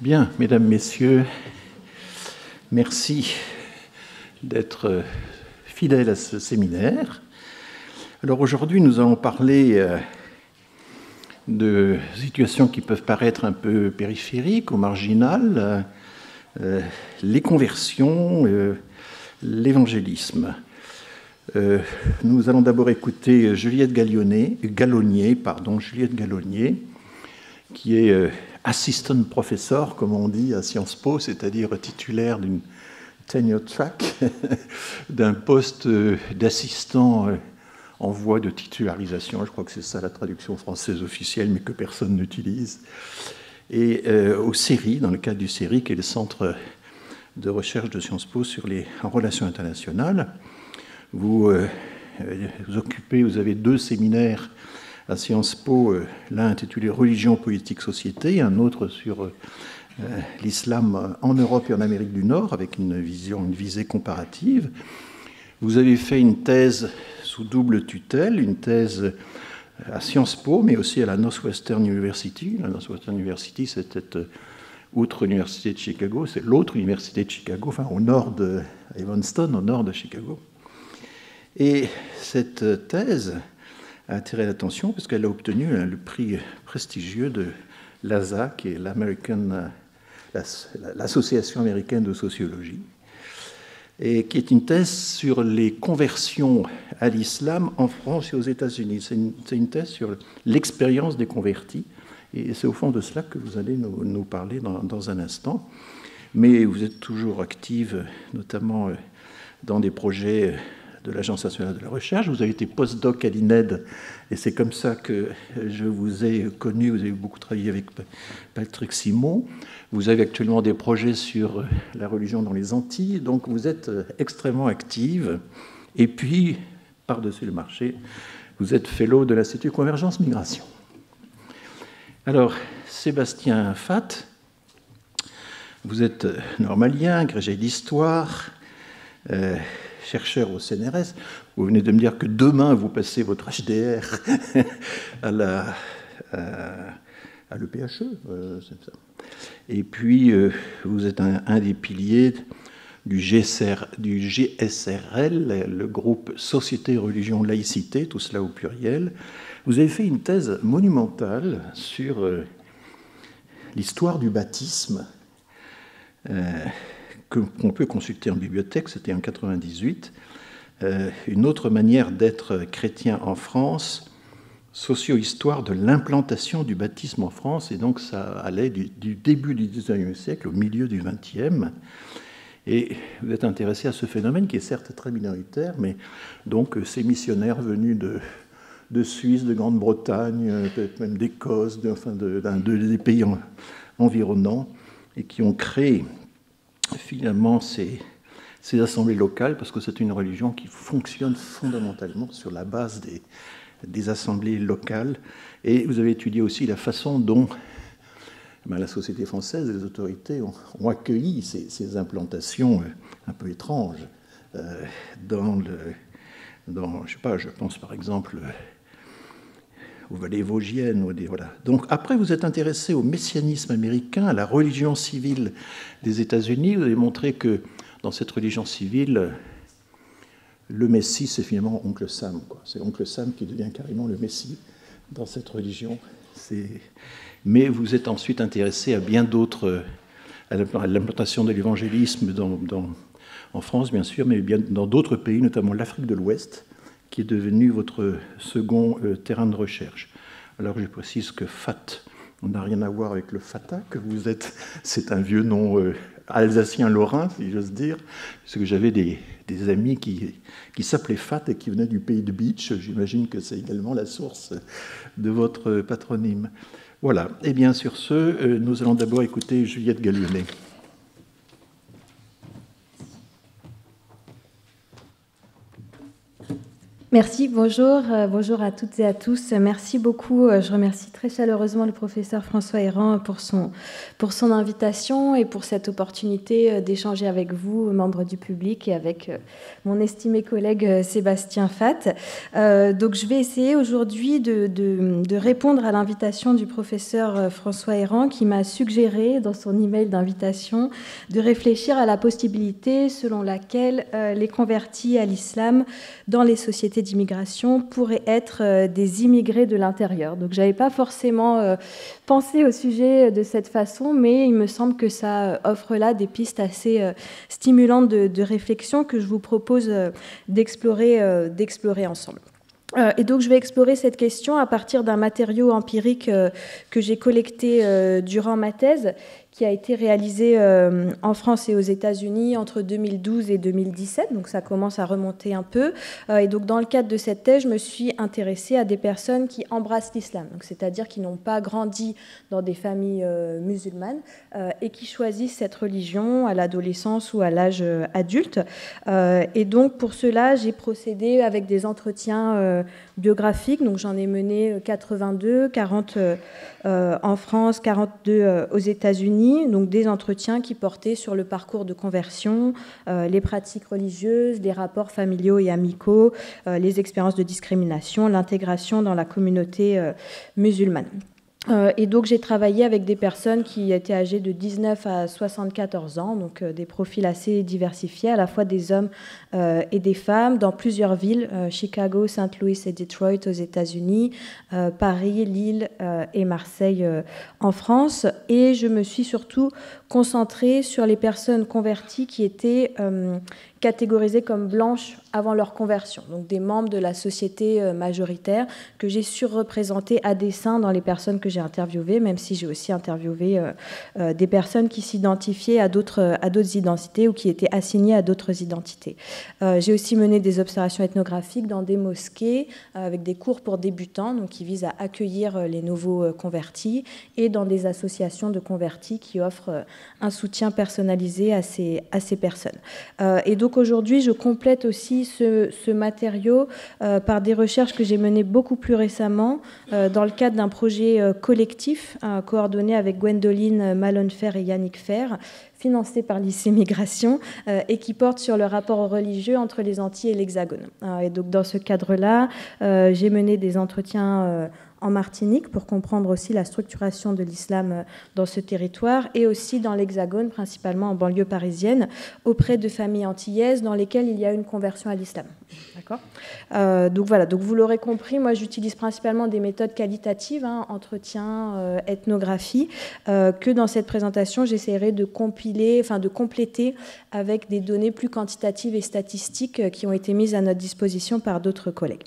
Bien, mesdames, messieurs, merci d'être fidèles à ce séminaire. Alors aujourd'hui, nous allons parler de situations qui peuvent paraître un peu périphériques ou marginales, les conversions, l'évangélisme. Nous allons d'abord écouter Juliette Gallonnier, qui est assistant professor, comme on dit à Sciences Po, c'est-à-dire titulaire d'une tenure track, d'un poste d'assistant en voie de titularisation. Je crois que c'est ça la traduction française officielle, mais que personne n'utilise. Et au CERI, dans le cadre du CERI, qui est le centre de recherche de Sciences Po sur les relations internationales. Vous avez 2 séminaires à Sciences Po, l'un intitulé « Religion, politique, société », un autre sur l'islam en Europe et en Amérique du Nord, avec une visée comparative. Vous avez fait une thèse sous double tutelle, une thèse à Sciences Po, mais aussi à la Northwestern University. La Northwestern University, c'était, outre l'université de Chicago, c'est l'autre université de Chicago, enfin au nord de Evanston, au nord de Chicago. Et cette thèse a attiré l'attention parce qu'elle a obtenu le prix prestigieux de l'ASA, qui est l'Association américaine de sociologie, et qui est une thèse sur les conversions à l'islam en France et aux États-Unis. C'est une thèse sur l'expérience des convertis, et c'est au fond de cela que vous allez nous parler dans un instant. Mais vous êtes toujours active, notamment dans des projets de l'Agence nationale de la recherche. Vous avez été postdoc à l'INED, et c'est comme ça que je vous ai connu. Vous avez beaucoup travaillé avec Patrick Simon. Vous avez actuellement des projets sur la religion dans les Antilles, donc vous êtes extrêmement active. Et puis, par-dessus le marché, vous êtes fellow de l'Institut Convergence Migration. Alors, Sébastien Fath, vous êtes normalien, agrégé d'histoire, chercheur au CNRS. Vous venez de me dire que demain, vous passez votre HDR à l'EPHE. C'est ça. Et puis, vous êtes un des piliers du GSRL, le groupe Société, Religion, Laïcité, tout cela au pluriel. Vous avez fait une thèse monumentale sur l'histoire du baptisme, qu'on peut consulter en bibliothèque, c'était en 1998, une autre manière d'être chrétien en France, socio-histoire de l'implantation du baptisme en France, et donc ça allait du début du XIXe siècle au milieu du XXe, et vous êtes intéressé à ce phénomène qui est certes très minoritaire, mais donc ces missionnaires venus de Suisse, de Grande-Bretagne, peut-être même d'Écosse, des pays environnants, et qui ont créé finalement ces assemblées locales, parce que c'est une religion qui fonctionne fondamentalement sur la base des assemblées locales. Et vous avez étudié aussi la façon dont la société française et les autorités ont accueilli ces implantations un peu étranges je pense par exemple aux vallées vosgiennes. Voilà. Donc après, vous êtes intéressé au messianisme américain, à la religion civile des États-Unis. Vous avez montré que dans cette religion civile, le Messie, c'est finalement Oncle Sam. C'est Oncle Sam qui devient carrément le Messie dans cette religion. Mais vous êtes ensuite intéressé à bien d'autres, à l'implantation de l'évangélisme en France, bien sûr, mais bien dans d'autres pays, notamment l'Afrique de l'Ouest, qui est devenu votre second terrain de recherche. Alors je précise que Fath, on n'a rien à voir avec le Fatah que vous êtes, c'est un vieux nom alsacien-lorrain, si j'ose dire, parce que j'avais des amis qui s'appelaient Fath et qui venaient du pays de Beach. J'imagine que c'est également la source de votre patronyme. Voilà, et bien sur ce, nous allons d'abord écouter Juliette Gallonnier. Merci, bonjour à toutes et à tous. Merci beaucoup. Je remercie très chaleureusement le professeur François Héran pour son invitation et pour cette opportunité d'échanger avec vous, membres du public, et avec mon estimé collègue Sébastien Fath. Donc je vais essayer aujourd'hui de répondre à l'invitation du professeur François Héran qui m'a suggéré dans son email d'invitation de réfléchir à la possibilité selon laquelle les convertis à l'islam dans les sociétés d'immigration pourraient être des immigrés de l'intérieur. Donc, je n'avais pas forcément pensé au sujet de cette façon, mais il me semble que ça offre là des pistes assez stimulantes de réflexion que je vous propose d'explorer ensemble. Et donc, je vais explorer cette question à partir d'un matériau empirique que j'ai collecté durant ma thèse, qui a été réalisé en France et aux États-Unis entre 2012 et 2017, donc ça commence à remonter un peu. Et donc dans le cadre de cette thèse, je me suis intéressée à des personnes qui embrassent l'islam, c'est-à-dire qui n'ont pas grandi dans des familles musulmanes et qui choisissent cette religion à l'adolescence ou à l'âge adulte. Et donc pour cela, j'ai procédé avec des entretiens biographiques, donc j'en ai mené 82, 40 en France, 42 aux États-Unis, donc des entretiens qui portaient sur le parcours de conversion, les pratiques religieuses, les rapports familiaux et amicaux, les expériences de discrimination, l'intégration dans la communauté musulmane. Et donc j'ai travaillé avec des personnes qui étaient âgées de 19 à 74 ans, donc des profils assez diversifiés, à la fois des hommes et des femmes, dans plusieurs villes, Chicago, Saint-Louis et Detroit aux États-Unis, Paris, Lille et Marseille en France. Et je me suis surtout concentrée sur les personnes converties qui étaient catégorisées comme blanches avant leur conversion, donc des membres de la société majoritaire que j'ai surreprésentés à dessein dans les personnes que j'ai interviewées, même si j'ai aussi interviewé des personnes qui s'identifiaient à d'autres identités ou qui étaient assignées à d'autres identités. J'ai aussi mené des observations ethnographiques dans des mosquées avec des cours pour débutants, donc qui visent à accueillir les nouveaux convertis, et dans des associations de convertis qui offrent un soutien personnalisé à ces personnes. Et donc aujourd'hui, je complète aussi ce matériau par des recherches que j'ai menées beaucoup plus récemment dans le cadre d'un projet collectif coordonné avec Gwendoline Malone-Fer et Yannick Fer, financé par l'ICE Migration et qui porte sur le rapport religieux entre les Antilles et l'Hexagone. Et donc dans ce cadre-là, j'ai mené des entretiens en Martinique pour comprendre aussi la structuration de l'islam dans ce territoire, et aussi dans l'Hexagone, principalement en banlieue parisienne, auprès de familles antillaises dans lesquelles il y a une conversion à l'islam. D'accord ? Donc voilà, donc vous l'aurez compris, moi j'utilise principalement des méthodes qualitatives, entretien, ethnographie, que dans cette présentation j'essaierai de compléter avec des données plus quantitatives et statistiques qui ont été mises à notre disposition par d'autres collègues.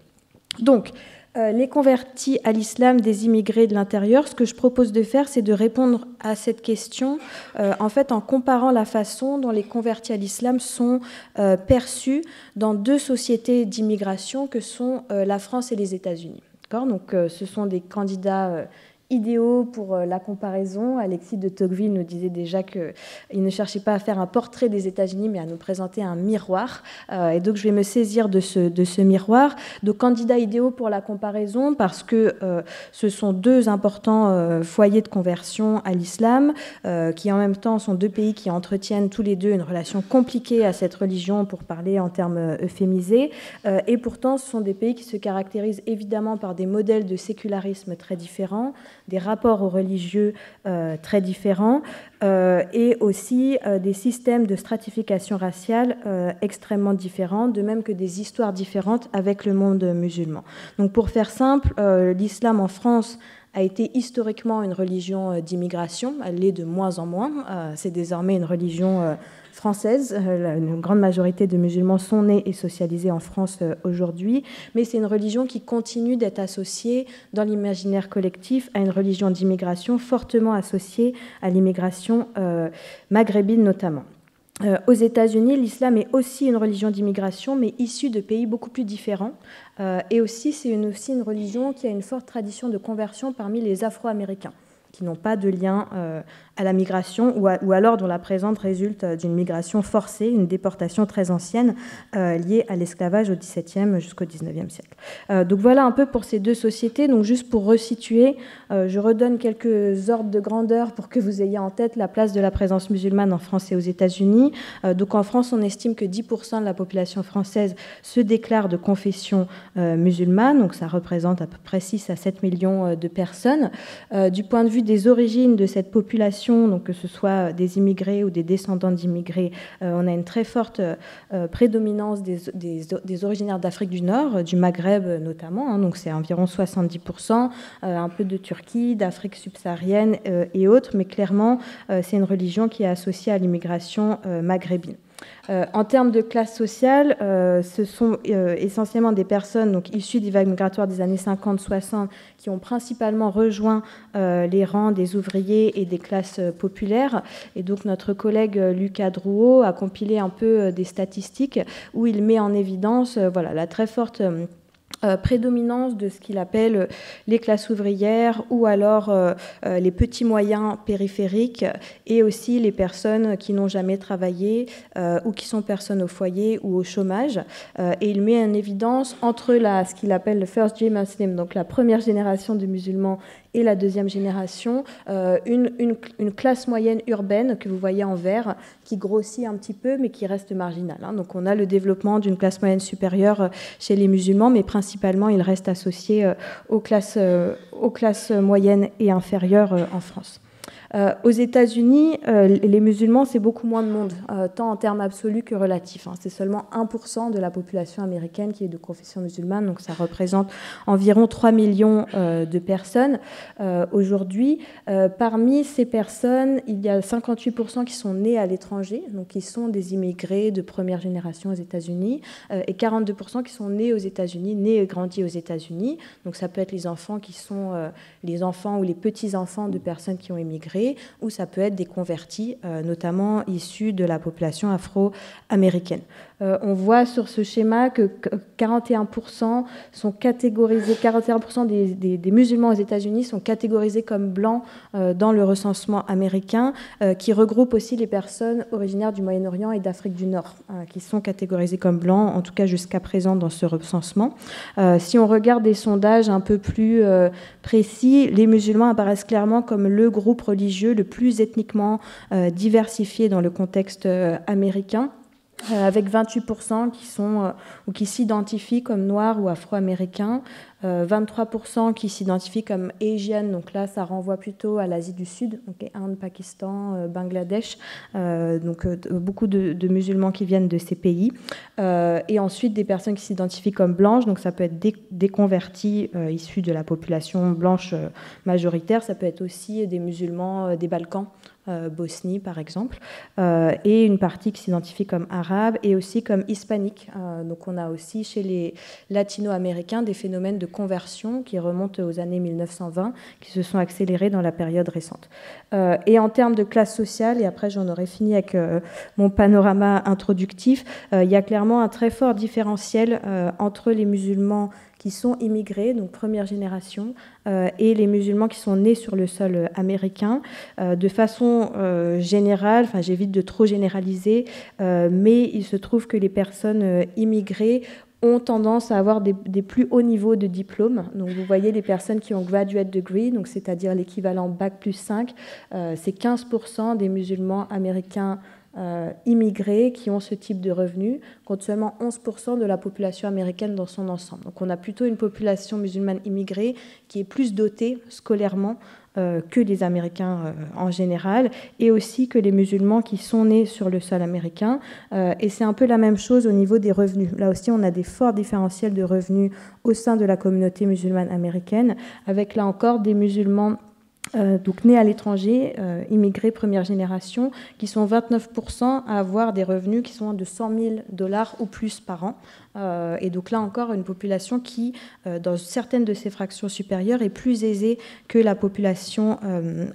Donc, les convertis à l'islam des immigrés de l'intérieur, ce que je propose de faire, c'est de répondre à cette question en fait en comparant la façon dont les convertis à l'islam sont perçus dans deux sociétés d'immigration que sont la France et les États-Unis. Donc, ce sont des candidats idéaux pour la comparaison. Alexis de Tocqueville nous disait déjà qu'il ne cherchait pas à faire un portrait des États-Unis, mais à nous présenter un miroir. Et donc, je vais me saisir de ce miroir. Donc, candidats idéaux pour la comparaison, parce que ce sont deux importants foyers de conversion à l'islam, qui en même temps sont deux pays qui entretiennent tous les deux une relation compliquée à cette religion, pour parler en termes euphémisés. Et pourtant, ce sont des pays qui se caractérisent évidemment par des modèles de sécularisme très différents, des rapports aux religieux très différents, et aussi des systèmes de stratification raciale extrêmement différents, de même que des histoires différentes avec le monde musulman. Donc pour faire simple, l'islam en France a été historiquement une religion d'immigration, elle l'est de moins en moins, c'est désormais une religion française. Une grande majorité de musulmans sont nés et socialisés en France aujourd'hui, mais c'est une religion qui continue d'être associée dans l'imaginaire collectif à une religion d'immigration fortement associée à l'immigration maghrébine notamment. Aux États-Unis, l'islam est aussi une religion d'immigration, mais issue de pays beaucoup plus différents. Et aussi, c'est aussi une religion qui a une forte tradition de conversion parmi les Afro-Américains, qui n'ont pas de lien à la migration ou alors dont la présence résulte d'une migration forcée, une déportation très ancienne liée à l'esclavage au XVIIe jusqu'au XIXe siècle. Donc voilà un peu pour ces deux sociétés. Donc juste pour resituer, je redonne quelques ordres de grandeur pour que vous ayez en tête la place de la présence musulmane en France et aux États-Unis. Donc en France, on estime que 10% de la population française se déclare de confession musulmane, donc ça représente à peu près 6 à 7 millions de personnes. Du point de vue des origines de cette population, donc que ce soit des immigrés ou des descendants d'immigrés, on a une très forte prédominance des originaires d'Afrique du Nord, du Maghreb notamment, hein, donc c'est environ 70%, un peu de Turquie, d'Afrique subsaharienne et autres, mais clairement c'est une religion qui est associée à l'immigration maghrébine. En termes de classe sociale, ce sont essentiellement des personnes donc, issues des vagues migratoires des années 50-60 qui ont principalement rejoint les rangs des ouvriers et des classes populaires. Et donc notre collègue Lucas Drouot a compilé un peu des statistiques où il met en évidence voilà, la très forte prédominance de ce qu'il appelle les classes ouvrières ou alors les petits moyens périphériques et aussi les personnes qui n'ont jamais travaillé ou qui sont personnes au foyer ou au chômage. Et il met en évidence entre ce qu'il appelle le first J Muslim, donc la première génération de musulmans et la deuxième génération, une classe moyenne urbaine que vous voyez en vert, qui grossit un petit peu, mais qui reste marginale. Hein. Donc on a le développement d'une classe moyenne supérieure chez les musulmans, mais principalement il reste associé aux classes moyennes et inférieures en France. Aux États-Unis, les musulmans, c'est beaucoup moins de monde, tant en termes absolus que relatifs. Hein. C'est seulement 1% de la population américaine qui est de confession musulmane, donc ça représente environ 3 millions de personnes aujourd'hui. Parmi ces personnes, il y a 58% qui sont nés à l'étranger, donc qui sont des immigrés de première génération aux États-Unis, et 42% qui sont nés aux États-Unis, nés et grandis aux États-Unis. Donc ça peut être les enfants qui sont les enfants ou les petits-enfants de personnes qui ont immigré, ou ça peut être des convertis, notamment issus de la population afro-américaine. On voit sur ce schéma que 41% sont catégorisés, 41% des musulmans aux États-Unis sont catégorisés comme blancs dans le recensement américain, qui regroupe aussi les personnes originaires du Moyen-Orient et d'Afrique du Nord, qui sont catégorisées comme blancs, en tout cas jusqu'à présent dans ce recensement. Si on regarde des sondages un peu plus précis, les musulmans apparaissent clairement comme le groupe religieux le plus ethniquement diversifié dans le contexte américain, avec 28% qui sont ou qui s'identifient comme noirs ou afro-américains, 23% qui s'identifient comme Asian, donc là ça renvoie plutôt à l'Asie du Sud, donc Inde, Pakistan, Bangladesh, donc beaucoup de musulmans qui viennent de ces pays, et ensuite des personnes qui s'identifient comme blanches, donc ça peut être des convertis issus de la population blanche majoritaire, ça peut être aussi des musulmans des Balkans, Bosnie par exemple, et une partie qui s'identifie comme arabe et aussi comme hispanique. Donc on a aussi chez les latino-américains des phénomènes de conversion qui remontent aux années 1920, qui se sont accélérés dans la période récente. Et en termes de classe sociale, et après j'en aurai fini avec mon panorama introductif, il y a clairement un très fort différentiel entre les musulmans qui sont immigrés, donc première génération, et les musulmans qui sont nés sur le sol américain. De façon générale, enfin j'évite de trop généraliser, mais il se trouve que les personnes immigrées ont tendance à avoir des plus hauts niveaux de diplôme. Donc vous voyez les personnes qui ont graduate degree, donc c'est-à-dire l'équivalent bac plus 5, c'est 15% des musulmans américains immigrés qui ont ce type de revenus, contre seulement 11% de la population américaine dans son ensemble. Donc on a plutôt une population musulmane immigrée qui est plus dotée scolairement que les Américains en général, et aussi que les musulmans qui sont nés sur le sol américain. Et c'est un peu la même chose au niveau des revenus. Là aussi, on a des forts différentiels de revenus au sein de la communauté musulmane américaine, avec là encore des musulmans donc nés à l'étranger, immigrés première génération, qui sont 29% à avoir des revenus qui sont de $100 000 ou plus par an. et donc là encore une population qui, dans certaines de ses fractions supérieures, est plus aisée que la population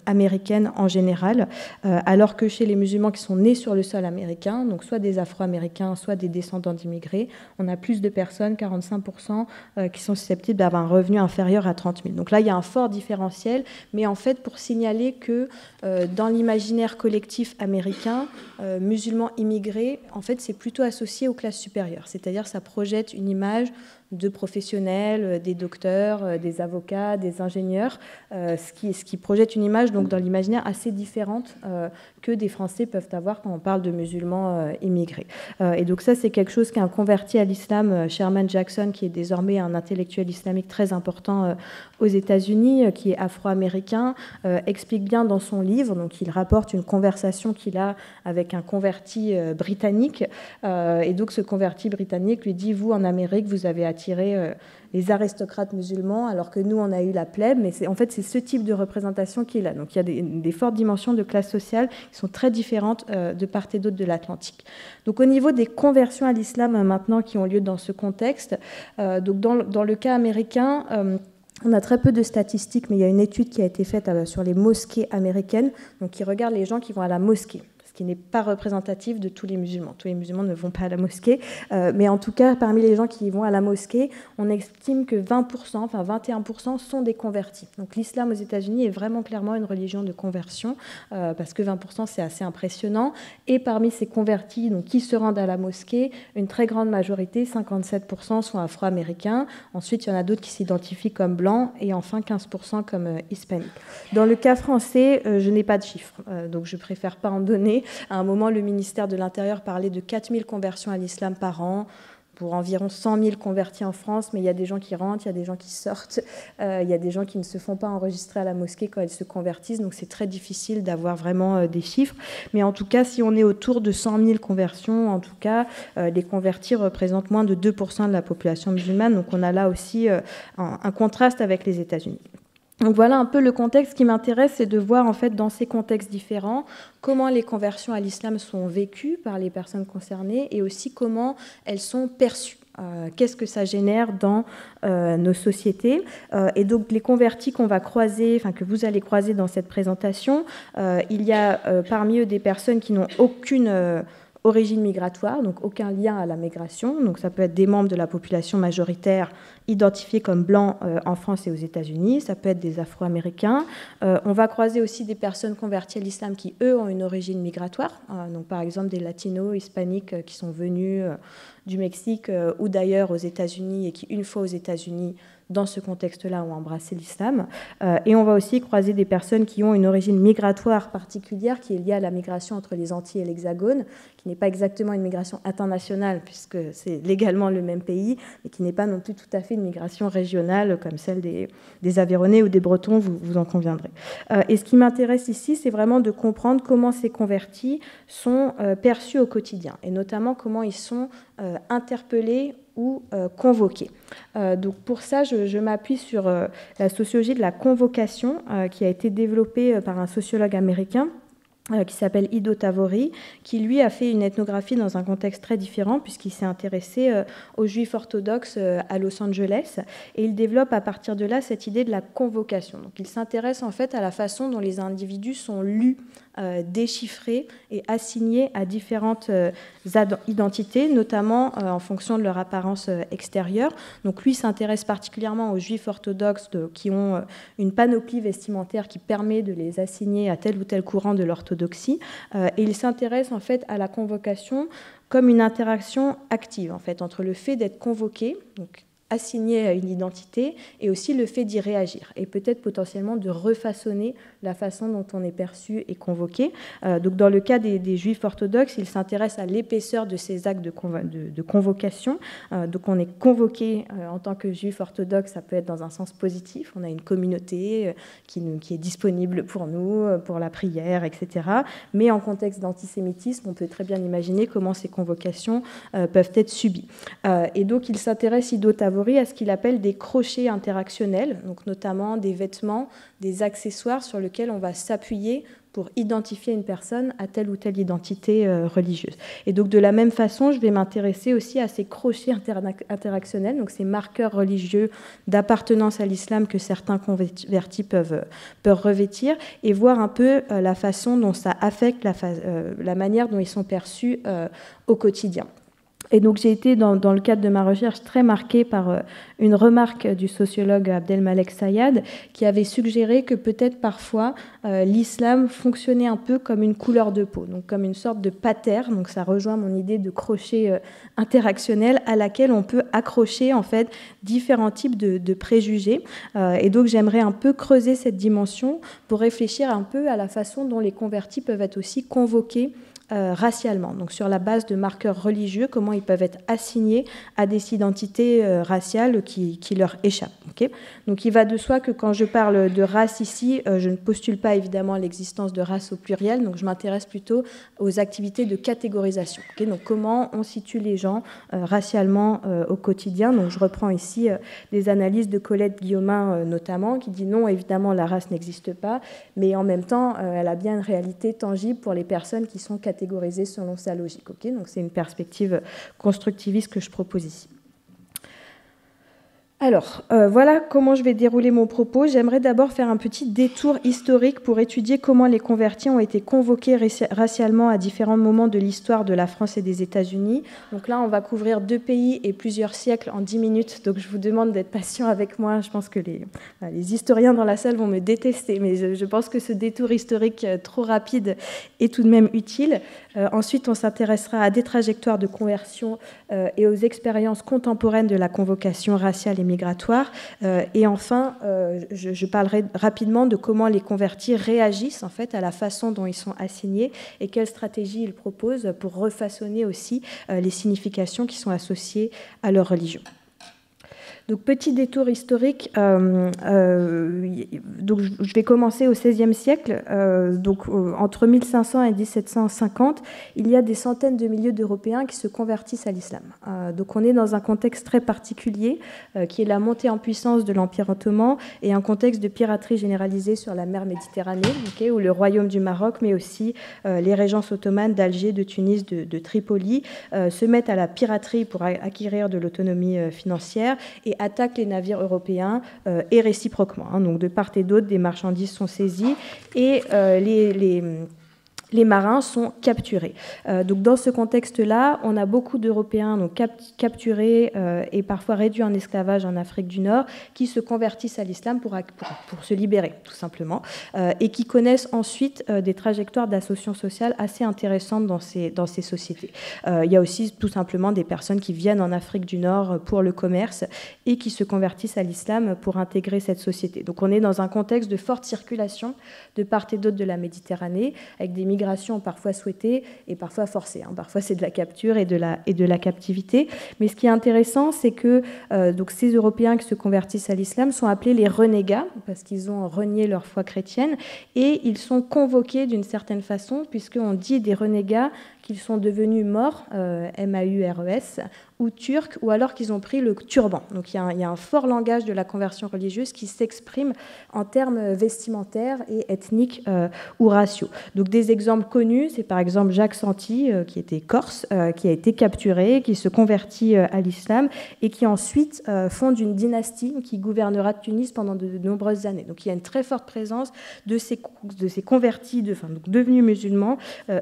américaine en général, alors que chez les musulmans qui sont nés sur le sol américain, donc soit des Afro-Américains, soit des descendants d'immigrés, on a plus de personnes, 45%, qui sont susceptibles d'avoir un revenu inférieur à 30 000. Donc là, il y a un fort différentiel, mais en fait, pour signaler que dans l'imaginaire collectif américain, musulmans immigrés, en fait, c'est plutôt associé aux classes supérieures, c'est-à-dire ça projette une image de professionnels, des docteurs, des avocats, des ingénieurs, ce qui projette une image donc, dans l'imaginaire assez différente que des Français peuvent avoir quand on parle de musulmans immigrés. Et donc ça, c'est quelque chose qu'un converti à l'islam, Sherman Jackson, qui est désormais un intellectuel islamique très important aux États-Unis, qui est afro-américain, explique bien dans son livre. Donc il rapporte une conversation qu'il a avec un converti britannique. Et donc ce converti britannique lui dit, vous en Amérique, vous avez attiré les aristocrates musulmans, alors que nous, on a eu la plèbe, mais en fait, c'est ce type de représentation qu'il a. Donc, il y a des fortes dimensions de classe sociale qui sont très différentes de part et d'autre de l'Atlantique. Donc, au niveau des conversions à l'islam maintenant qui ont lieu dans ce contexte, donc dans le cas américain, on a très peu de statistiques, mais il y a une étude qui a été faite sur les mosquées américaines, donc qui regarde les gens qui vont à la mosquée, ce qui n'est pas représentatif de tous les musulmans. Tous les musulmans ne vont pas à la mosquée, mais en tout cas, parmi les gens qui vont à la mosquée, on estime que 20%, enfin 21% sont des convertis. Donc l'islam aux États-Unis est vraiment clairement une religion de conversion, parce que 20% c'est assez impressionnant. Et parmi ces convertis donc, qui se rendent à la mosquée, une très grande majorité, 57%, sont afro-américains. Ensuite, il y en a d'autres qui s'identifient comme blancs, et enfin 15% comme hispaniques. Dans le cas français, je n'ai pas de chiffres, donc je préfère pas en donner. À un moment, le ministère de l'Intérieur parlait de 4 000 conversions à l'islam par an, pour environ 100 000 convertis en France, mais il y a des gens qui rentrent, il y a des gens qui sortent, il y a des gens qui ne se font pas enregistrer à la mosquée quand ils se convertissent, donc c'est très difficile d'avoir vraiment des chiffres. Mais en tout cas, si on est autour de 100 000 conversions, en tout cas, les convertis représentent moins de 2% de la population musulmane, donc on a là aussi un contraste avec les États-Unis. Donc voilà un peu le contexte qui m'intéresse, c'est de voir en fait dans ces contextes différents comment les conversions à l'islam sont vécues par les personnes concernées et aussi comment elles sont perçues. Qu'est-ce que ça génère dans nos sociétés. Et donc les convertis qu'on va croiser, enfin que vous allez croiser dans cette présentation, il y a parmi eux des personnes qui n'ont aucune origine migratoire, donc aucun lien à la migration. Donc ça peut être des membres de la population majoritaire identifiés comme blancs en France et aux États-Unis, ça peut être des Afro-Américains. On va croiser aussi des personnes converties à l'islam qui, eux, ont une origine migratoire, donc par exemple des latinos, hispaniques qui sont venus du Mexique ou d'ailleurs aux États-Unis et qui, une fois aux États-Unis, dans ce contexte-là, ont embrassé l'islam. Et on va aussi croiser des personnes qui ont une origine migratoire particulière qui est liée à la migration entre les Antilles et l'Hexagone, qui n'est pas exactement une migration internationale, puisque c'est légalement le même pays, mais qui n'est pas non plus tout à fait une migration régionale comme celle des Aveyronnais ou des Bretons, vous en conviendrez. Et ce qui m'intéresse ici, c'est vraiment de comprendre comment ces convertis sont perçus au quotidien, et notamment comment ils sont interpellés ou convoqués. Donc pour ça, je m'appuie sur la sociologie de la convocation qui a été développée par un sociologue américain qui s'appelle Ido Tavori, qui lui a fait une ethnographie dans un contexte très différent puisqu'il s'est intéressé aux juifs orthodoxes à Los Angeles et il développe à partir de là cette idée de la convocation. Donc il s'intéresse en fait à la façon dont les individus sont lus, déchiffrés et assignés à différentes identités, notamment en fonction de leur apparence extérieure. Donc lui s'intéresse particulièrement aux juifs orthodoxes qui ont une panoplie vestimentaire qui permet de les assigner à tel ou tel courant de l'orthodoxie. Et il s'intéresse en fait à la convocation comme une interaction active en fait, entre le fait d'être convoqué, donc assigné à une identité, et aussi le fait d'y réagir, et peut-être potentiellement de refaçonner la façon dont on est perçu et convoqué. Donc dans le cas des juifs orthodoxes, ils s'intéressent à l'épaisseur de ces actes de convocation. Donc on est convoqué en tant que juif orthodoxe, ça peut être dans un sens positif, on a une communauté qui est disponible pour nous, pour la prière, etc. Mais en contexte d'antisémitisme, on peut très bien imaginer comment ces convocations peuvent être subies. Et donc il s'intéresse, Ido Tavori, à ce qu'il appelle des crochets interactionnels, donc notamment des vêtements, des accessoires sur lesquels on va s'appuyer pour identifier une personne à telle ou telle identité religieuse. Et donc de la même façon, je vais m'intéresser aussi à ces crochets interactionnels, donc ces marqueurs religieux d'appartenance à l'islam que certains convertis peuvent revêtir, et voir un peu la façon dont ça affecte la manière dont ils sont perçus au quotidien. Et donc j'ai été, dans le cadre de ma recherche, très marquée par une remarque du sociologue Abdelmalek Sayad, qui avait suggéré que peut-être parfois l'islam fonctionnait un peu comme une couleur de peau, donc comme une sorte de pattern. Donc ça rejoint mon idée de crochet interactionnel à laquelle on peut accrocher en fait différents types de préjugés. Et donc j'aimerais un peu creuser cette dimension pour réfléchir un peu à la façon dont les convertis peuvent être aussi convoqués racialement, donc sur la base de marqueurs religieux, comment ils peuvent être assignés à des identités raciales qui leur échappent. Okay, donc il va de soi que quand je parle de race ici, je ne postule pas évidemment l'existence de race au pluriel, donc je m'intéresse plutôt aux activités de catégorisation. Okay, donc comment on situe les gens racialement au quotidien. Donc je reprends ici des analyses de Colette Guillaumin notamment, qui dit non, évidemment la race n'existe pas, mais en même temps elle a bien une réalité tangible pour les personnes qui sont catégorisées selon sa logique. Okay, donc c'est une perspective constructiviste que je propose ici. Alors, voilà comment je vais dérouler mon propos. J'aimerais d'abord faire un petit détour historique pour étudier comment les convertis ont été convoqués racialement à différents moments de l'histoire de la France et des États-Unis. Donc là, on va couvrir 2 pays et plusieurs siècles en 10 minutes. Donc je vous demande d'être patient avec moi. Je pense que les historiens dans la salle vont me détester, mais je pense que ce détour historique trop rapide est tout de même utile. Ensuite, on s'intéressera à des trajectoires de conversion et aux expériences contemporaines de la convocation raciale et migratoire. Et enfin, je parlerai rapidement de comment les convertis réagissent en fait à la façon dont ils sont assignés et quelles stratégies ils proposent pour refaçonner aussi les significations qui sont associées à leur religion. Donc, petit détour historique. Donc, je vais commencer au XVIe siècle. Donc, entre 1500 et 1750, il y a des centaines de milliers d'Européens qui se convertissent à l'islam. Donc, on est dans un contexte très particulier, qui est la montée en puissance de l'Empire ottoman et un contexte de piraterie généralisée sur la mer Méditerranée, okay, où le royaume du Maroc, mais aussi les régences ottomanes d'Alger, de Tunis, de Tripoli, se mettent à la piraterie pour acquérir de l'autonomie financière et attaquent les navires européens et réciproquement. Hein. Donc de part et d'autre, des marchandises sont saisies et les marins sont capturés. Donc dans ce contexte-là, on a beaucoup d'Européens capturés et parfois réduits en esclavage en Afrique du Nord qui se convertissent à l'islam pour se libérer, tout simplement, et qui connaissent ensuite des trajectoires d'ascension sociale assez intéressantes dans ces sociétés. Il y a aussi tout simplement des personnes qui viennent en Afrique du Nord pour le commerce et qui se convertissent à l'islam pour intégrer cette société. Donc on est dans un contexte de forte circulation de part et d'autre de la Méditerranée, avec des migrations parfois souhaitées et parfois forcées. Hein. Parfois, c'est de la capture et de la captivité. Mais ce qui est intéressant, c'est que donc ces Européens qui se convertissent à l'islam sont appelés les renégats, parce qu'ils ont renié leur foi chrétienne, et ils sont convoqués d'une certaine façon, puisqu'on dit des renégats qu'ils sont devenus morts, M-A-U-R-E-S, ou turcs, ou alors qu'ils ont pris le turban. Donc il y a un fort langage de la conversion religieuse qui s'exprime en termes vestimentaires et ethniques ou raciaux. Donc des exemples connus, c'est par exemple Jacques Santi, qui était corse, qui a été capturé, qui se convertit à l'islam et qui ensuite fonde une dynastie qui gouvernera Tunis pendant de nombreuses années. Donc il y a une très forte présence de ces convertis, donc devenus musulmans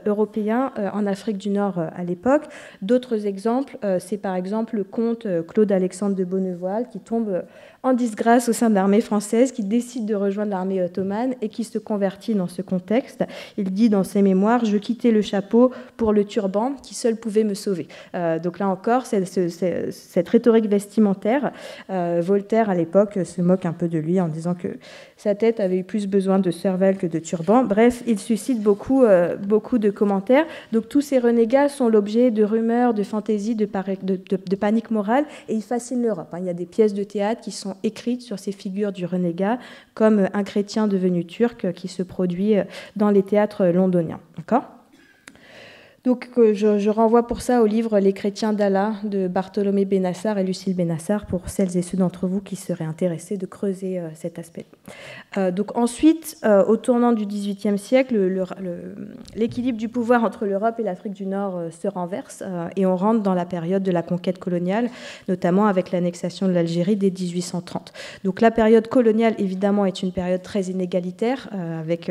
européens en Afrique du Nord à l'époque. D'autres exemples, c'est par exemple le comte Claude-Alexandre de Bonnevoile qui tombe en disgrâce au sein de l'armée française, qui décide de rejoindre l'armée ottomane et qui se convertit dans ce contexte. Il dit dans ses mémoires « Je quittais le chapeau pour le turban qui seul pouvait me sauver ». Donc là encore, cette rhétorique vestimentaire, Voltaire à l'époque se moque un peu de lui en disant que sa tête avait eu plus besoin de cervelle que de turban. Bref, il suscite beaucoup de commentaires. Donc tous ces renégats sont l'objet de rumeurs, de fantaisies, de panique morale, et ils fascinent l'Europe. Il y a des pièces de théâtre qui sont écrites sur ces figures du renégat, comme Un chrétien devenu turc, qui se produit dans les théâtres londoniens. D'accord ? Donc je renvoie pour ça au livre Les chrétiens d'Allah de Bartholomé Benassar et Lucille Benassar pour celles et ceux d'entre vous qui seraient intéressés de creuser cet aspect. Donc ensuite, au tournant du XVIIIe siècle, l'équilibre du pouvoir entre l'Europe et l'Afrique du Nord se renverse et on rentre dans la période de la conquête coloniale, notamment avec l'annexation de l'Algérie dès 1830. Donc la période coloniale, évidemment, est une période très inégalitaire, avec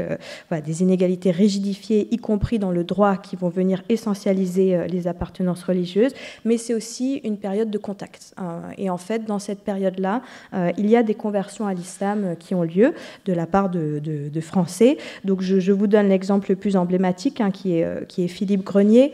des inégalités rigidifiées, y compris dans le droit, qui vont venir essentialiser les appartenances religieuses, mais c'est aussi une période de contact. Et en fait, dans cette période-là, il y a des conversions à l'islam qui ont lieu de la part de Français. Donc je vous donne l'exemple le plus emblématique, qui est Philippe Grenier,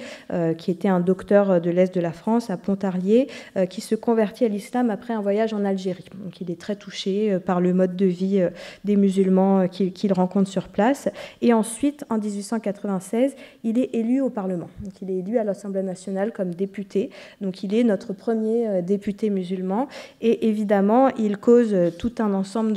qui était un docteur de l'Est de la France, à Pontarlier, qui se convertit à l'islam après un voyage en Algérie. Donc il est très touché par le mode de vie des musulmans qu'il rencontre sur place. Et ensuite, en 1896, il est élu au Parlement. Donc, il est élu à l'Assemblée nationale comme député. Donc, il est notre premier député musulman. Et évidemment, il cause tout un ensemble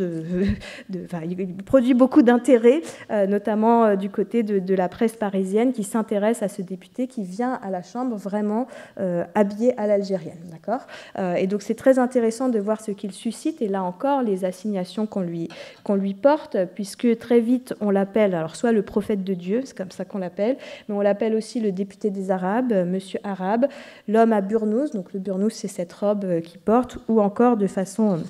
il produit beaucoup d'intérêt, notamment du côté de la presse parisienne qui s'intéresse à ce député qui vient à la Chambre vraiment habillé à l'algérienne. D'accord ? Et donc, c'est très intéressant de voir ce qu'il suscite. Et là encore, les assignations qu'on lui porte, puisque très vite, on l'appelle, alors soit le prophète de Dieu, c'est comme ça qu'on l'appelle, mais on l'appelle aussi le député des Arabes, Monsieur Arabe, l'homme à burnous, donc le burnous c'est cette robe qu'il porte, ou encore de façon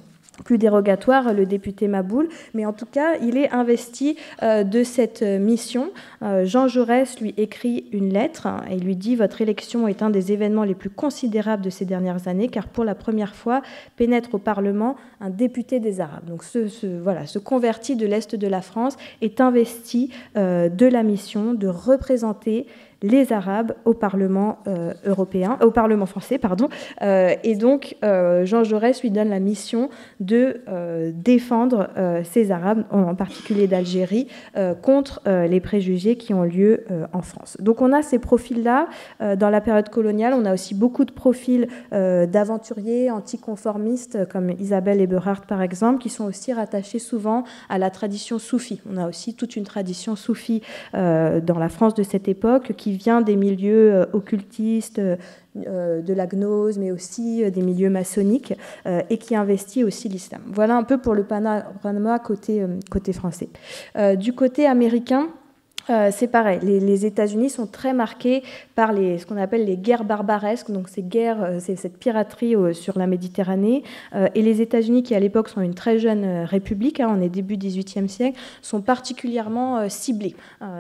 plus dérogatoire, le député Maboul, mais en tout cas, il est investi de cette mission. Jean Jaurès lui écrit une lettre et lui dit « Votre élection est un des événements les plus considérables de ces dernières années, car pour la première fois pénètre au Parlement un député des Arabes. » Donc ce converti de l'Est de la France est investi de la mission de représenter les Arabes au Parlement au Parlement français, pardon. Et donc Jean Jaurès lui donne la mission de défendre ces Arabes, en particulier d'Algérie, contre les préjugés qui ont lieu en France. Donc on a ces profils-là dans la période coloniale. On a aussi beaucoup de profils d'aventuriers anticonformistes comme Isabelle Eberhard par exemple, qui sont aussi rattachés souvent à la tradition soufie. On a aussi toute une tradition soufie dans la France de cette époque qui vient des milieux occultistes, de la gnose, mais aussi des milieux maçonniques, et qui investit aussi l'islam. Voilà un peu pour le panorama côté français. Du côté américain, c'est pareil, les États-Unis sont très marqués par ce qu'on appelle les guerres barbaresques, donc ces guerres, c'est cette piraterie sur la Méditerranée, et les États-Unis, qui à l'époque sont une très jeune république, on est début XVIIIe siècle, sont particulièrement ciblés,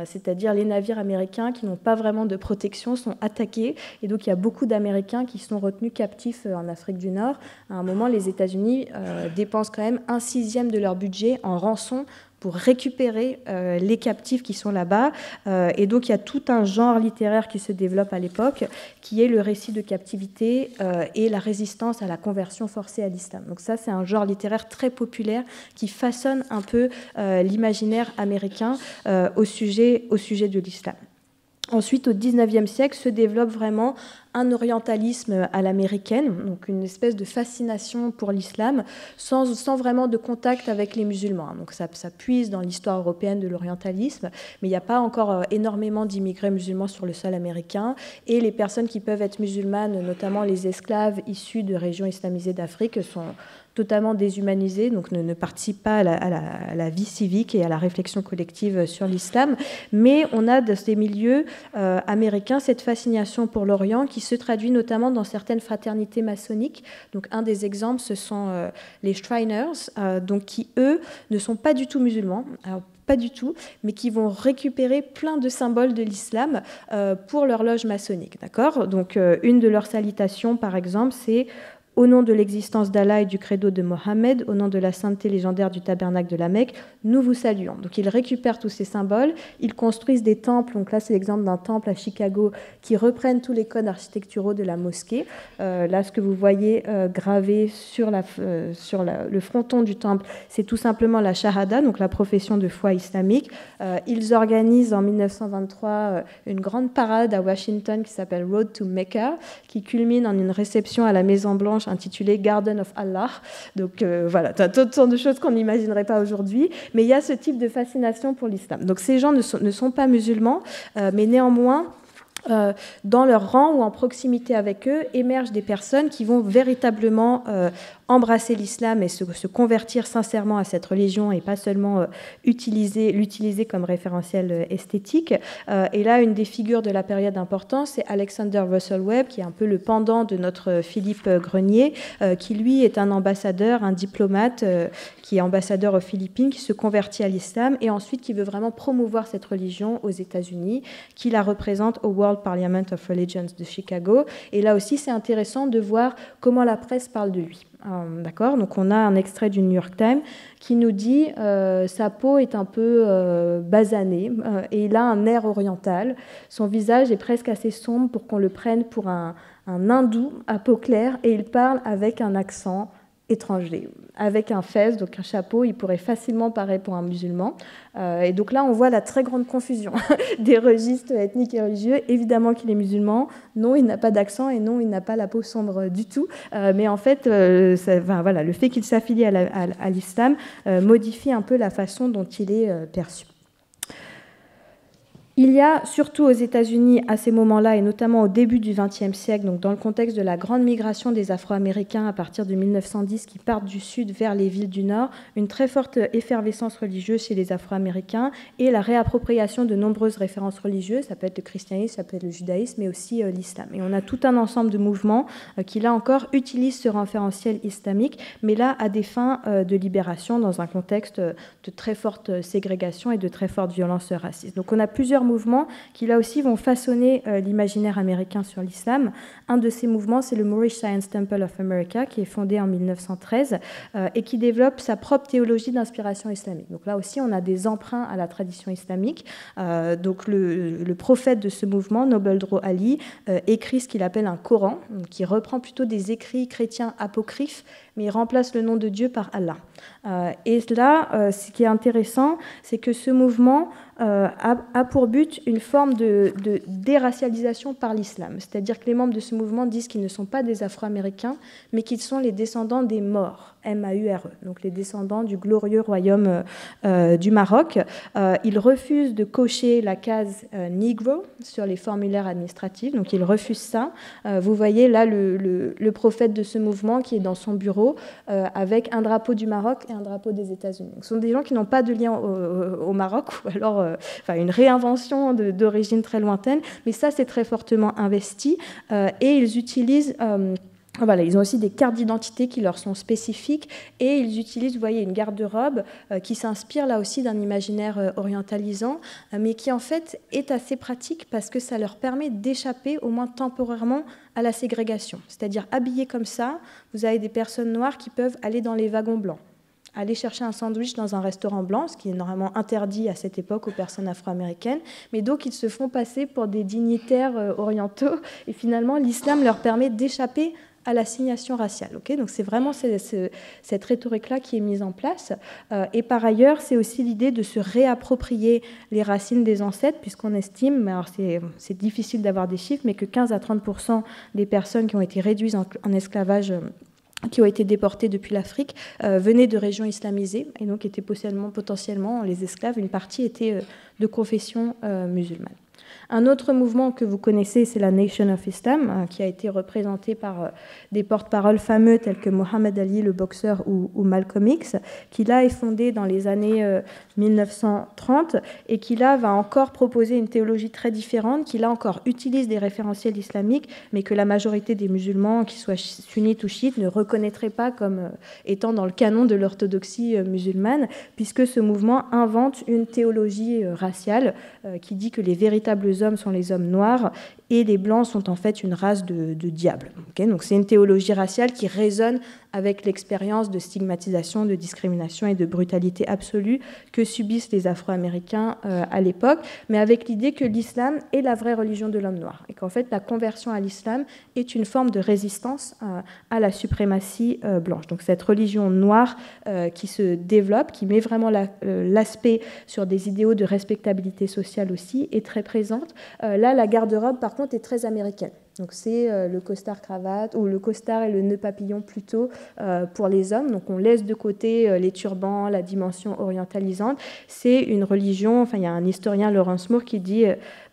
c'est-à-dire les navires américains qui n'ont pas vraiment de protection sont attaqués, et donc il y a beaucoup d'Américains qui sont retenus captifs en Afrique du Nord. À un moment, les États-Unis dépensent quand même 1/6 de leur budget en rançon pour récupérer les captifs qui sont là-bas. Et donc, il y a tout un genre littéraire qui se développe à l'époque, qui est le récit de captivité et la résistance à la conversion forcée à l'islam. Donc ça, c'est un genre littéraire très populaire qui façonne un peu l'imaginaire américain au sujet de l'islam. Ensuite, au XIXe siècle, se développe vraiment un orientalisme à l'américaine, donc une espèce de fascination pour l'islam, sans vraiment de contact avec les musulmans. Donc ça puise dans l'histoire européenne de l'orientalisme, mais il n'y a pas encore énormément d'immigrés musulmans sur le sol américain, et les personnes qui peuvent être musulmanes, notamment les esclaves issus de régions islamisées d'Afrique, sont totalement déshumanisés, donc ne participent pas à la vie civique et à la réflexion collective sur l'islam. Mais on a dans ces milieux américains cette fascination pour l'Orient qui se traduit notamment dans certaines fraternités maçonniques. Donc un des exemples, ce sont les Shriners, donc qui, eux, ne sont pas du tout musulmans. Alors, pas du tout, mais qui vont récupérer plein de symboles de l'islam pour leur loge maçonnique. D'accord ? Donc une de leurs salutations, par exemple, c'est « Au nom de l'existence d'Allah et du credo de Mohammed, au nom de la sainteté légendaire du tabernacle de la Mecque, nous vous saluons. » Donc ils récupèrent tous ces symboles, ils construisent des temples, donc là c'est l'exemple d'un temple à Chicago, qui reprennent tous les codes architecturaux de la mosquée. Là ce que vous voyez gravé sur le fronton du temple, c'est tout simplement la shahada, donc la profession de foi islamique. Ils organisent en 1923 une grande parade à Washington qui s'appelle Road to Mecca, qui culmine en une réception à la Maison Blanche intitulé Garden of Allah. Donc voilà, toutes sortes de choses qu'on n'imaginerait pas aujourd'hui, mais il y a ce type de fascination pour l'islam. Donc ces gens ne sont pas musulmans, mais néanmoins, dans leur rang ou en proximité avec eux, émergent des personnes qui vont véritablement embrasser l'islam et se convertir sincèrement à cette religion et pas seulement l'utiliser comme référentiel esthétique. Et là, une des figures de la période importante, c'est Alexander Russell Webb, qui est un peu le pendant de notre Philippe Grenier, qui lui est un ambassadeur, un diplomate, qui est ambassadeur aux Philippines, qui se convertit à l'islam et ensuite qui veut vraiment promouvoir cette religion aux États-Unis, qui la représente au World Parliament of Religions de Chicago. Et là aussi, c'est intéressant de voir comment la presse parle de lui. D'accord ? Donc on a un extrait du New York Times qui nous dit sa peau est un peu basanée et il a un air oriental. Son visage est presque assez sombre pour qu'on le prenne pour un hindou à peau claire et il parle avec un accent étranger, avec un fez, donc un chapeau, il pourrait facilement paraître pour un musulman. Et donc là, on voit la très grande confusion des registres ethniques et religieux. Évidemment qu'il est musulman, non, il n'a pas d'accent et non, il n'a pas la peau sombre du tout. Mais en fait, voilà, le fait qu'il s'affilie à l'islam modifie un peu la façon dont il est perçu. Il y a, surtout aux États-Unis, à ces moments-là, et notamment au début du XXe siècle, donc dans le contexte de la grande migration des Afro-Américains à partir de 1910 qui partent du sud vers les villes du nord, une très forte effervescence religieuse chez les Afro-Américains et la réappropriation de nombreuses références religieuses, ça peut être le christianisme, ça peut être le judaïsme, mais aussi l'islam. Et on a tout un ensemble de mouvements qui, là encore, utilisent ce référentiel islamique, mais là, à des fins de libération, dans un contexte de très forte ségrégation et de très forte violence raciste. Donc on a plusieurs mouvements qui, là aussi, vont façonner l'imaginaire américain sur l'islam. Un de ces mouvements, c'est le Moorish Science Temple of America, qui est fondé en 1913 et qui développe sa propre théologie d'inspiration islamique. Donc là aussi, on a des emprunts à la tradition islamique. Donc le prophète de ce mouvement, Noble Drew Ali, écrit ce qu'il appelle un Coran, qui reprend plutôt des écrits chrétiens apocryphes, mais il remplace le nom de Dieu par Allah. Et là, ce qui est intéressant, c'est que ce mouvement a pour but une forme de déracialisation par l'islam. C'est-à-dire que les membres de ce mouvement disent qu'ils ne sont pas des Afro-Américains, mais qu'ils sont les descendants des Maures, M-A-U-R-E, donc les descendants du glorieux royaume du Maroc. Ils refusent de cocher la case Negro sur les formulaires administratifs, donc ils refusent ça. Vous voyez là le prophète de ce mouvement qui est dans son bureau avec un drapeau du Maroc et un drapeau des États-Unis. Ce sont des gens qui n'ont pas de lien au Maroc, ou alors une réinvention d'origine très lointaine, mais ça c'est très fortement investi et ils utilisent voilà, ils ont aussi des cartes d'identité qui leur sont spécifiques et ils utilisent, vous voyez, une garde-robe qui s'inspire là aussi d'un imaginaire orientalisant, mais qui en fait est assez pratique parce que ça leur permet d'échapper, au moins temporairement, à la ségrégation. C'est-à-dire, habillés comme ça, vous avez des personnes noires qui peuvent aller dans les wagons blancs, aller chercher un sandwich dans un restaurant blanc, ce qui est normalement interdit à cette époque aux personnes afro-américaines, mais donc ils se font passer pour des dignitaires orientaux et finalement l'islam leur permet d'échapper à l'assignation raciale. Okay, donc c'est vraiment cette rhétorique-là qui est mise en place. Et par ailleurs, c'est aussi l'idée de se réapproprier les racines des ancêtres, puisqu'on estime, mais alors c'est difficile d'avoir des chiffres, mais que 15 à 30% des personnes qui ont été réduites en esclavage, qui ont été déportés depuis l'Afrique, venaient de régions islamisées, et donc étaient potentiellement les esclaves, une partie était de confession musulmane. Un autre mouvement que vous connaissez, c'est la Nation of Islam, qui a été représenté par des porte-paroles fameux tels que Mohamed Ali, le boxeur, ou Malcolm X, qui là est fondé dans les années 1930 et qui là va encore proposer une théologie très différente, qui là encore utilise des référentiels islamiques, mais que la majorité des musulmans, qu'ils soient sunnites ou chiites, ne reconnaîtraient pas comme étant dans le canon de l'orthodoxie musulmane, puisque ce mouvement invente une théologie raciale qui dit que les véritables hommes sont les hommes noirs et les blancs sont en fait une race de diables. Okay, donc c'est une théologie raciale qui résonne avec l'expérience de stigmatisation, de discrimination et de brutalité absolue que subissent les Afro-Américains à l'époque, mais avec l'idée que l'islam est la vraie religion de l'homme noir et qu'en fait la conversion à l'islam est une forme de résistance à la suprématie blanche. Donc cette religion noire qui se développe, qui met vraiment l'aspect sur des idéaux de respectabilité sociale aussi, est très présente. Là, la garde-robe, par contre, est très américaine. Donc c'est le costard cravate, ou le costard et le nœud papillon plutôt pour les hommes. Donc on laisse de côté les turbans, la dimension orientalisante. C'est une religion, enfin il y a un historien, Lawrence Moore, qui dit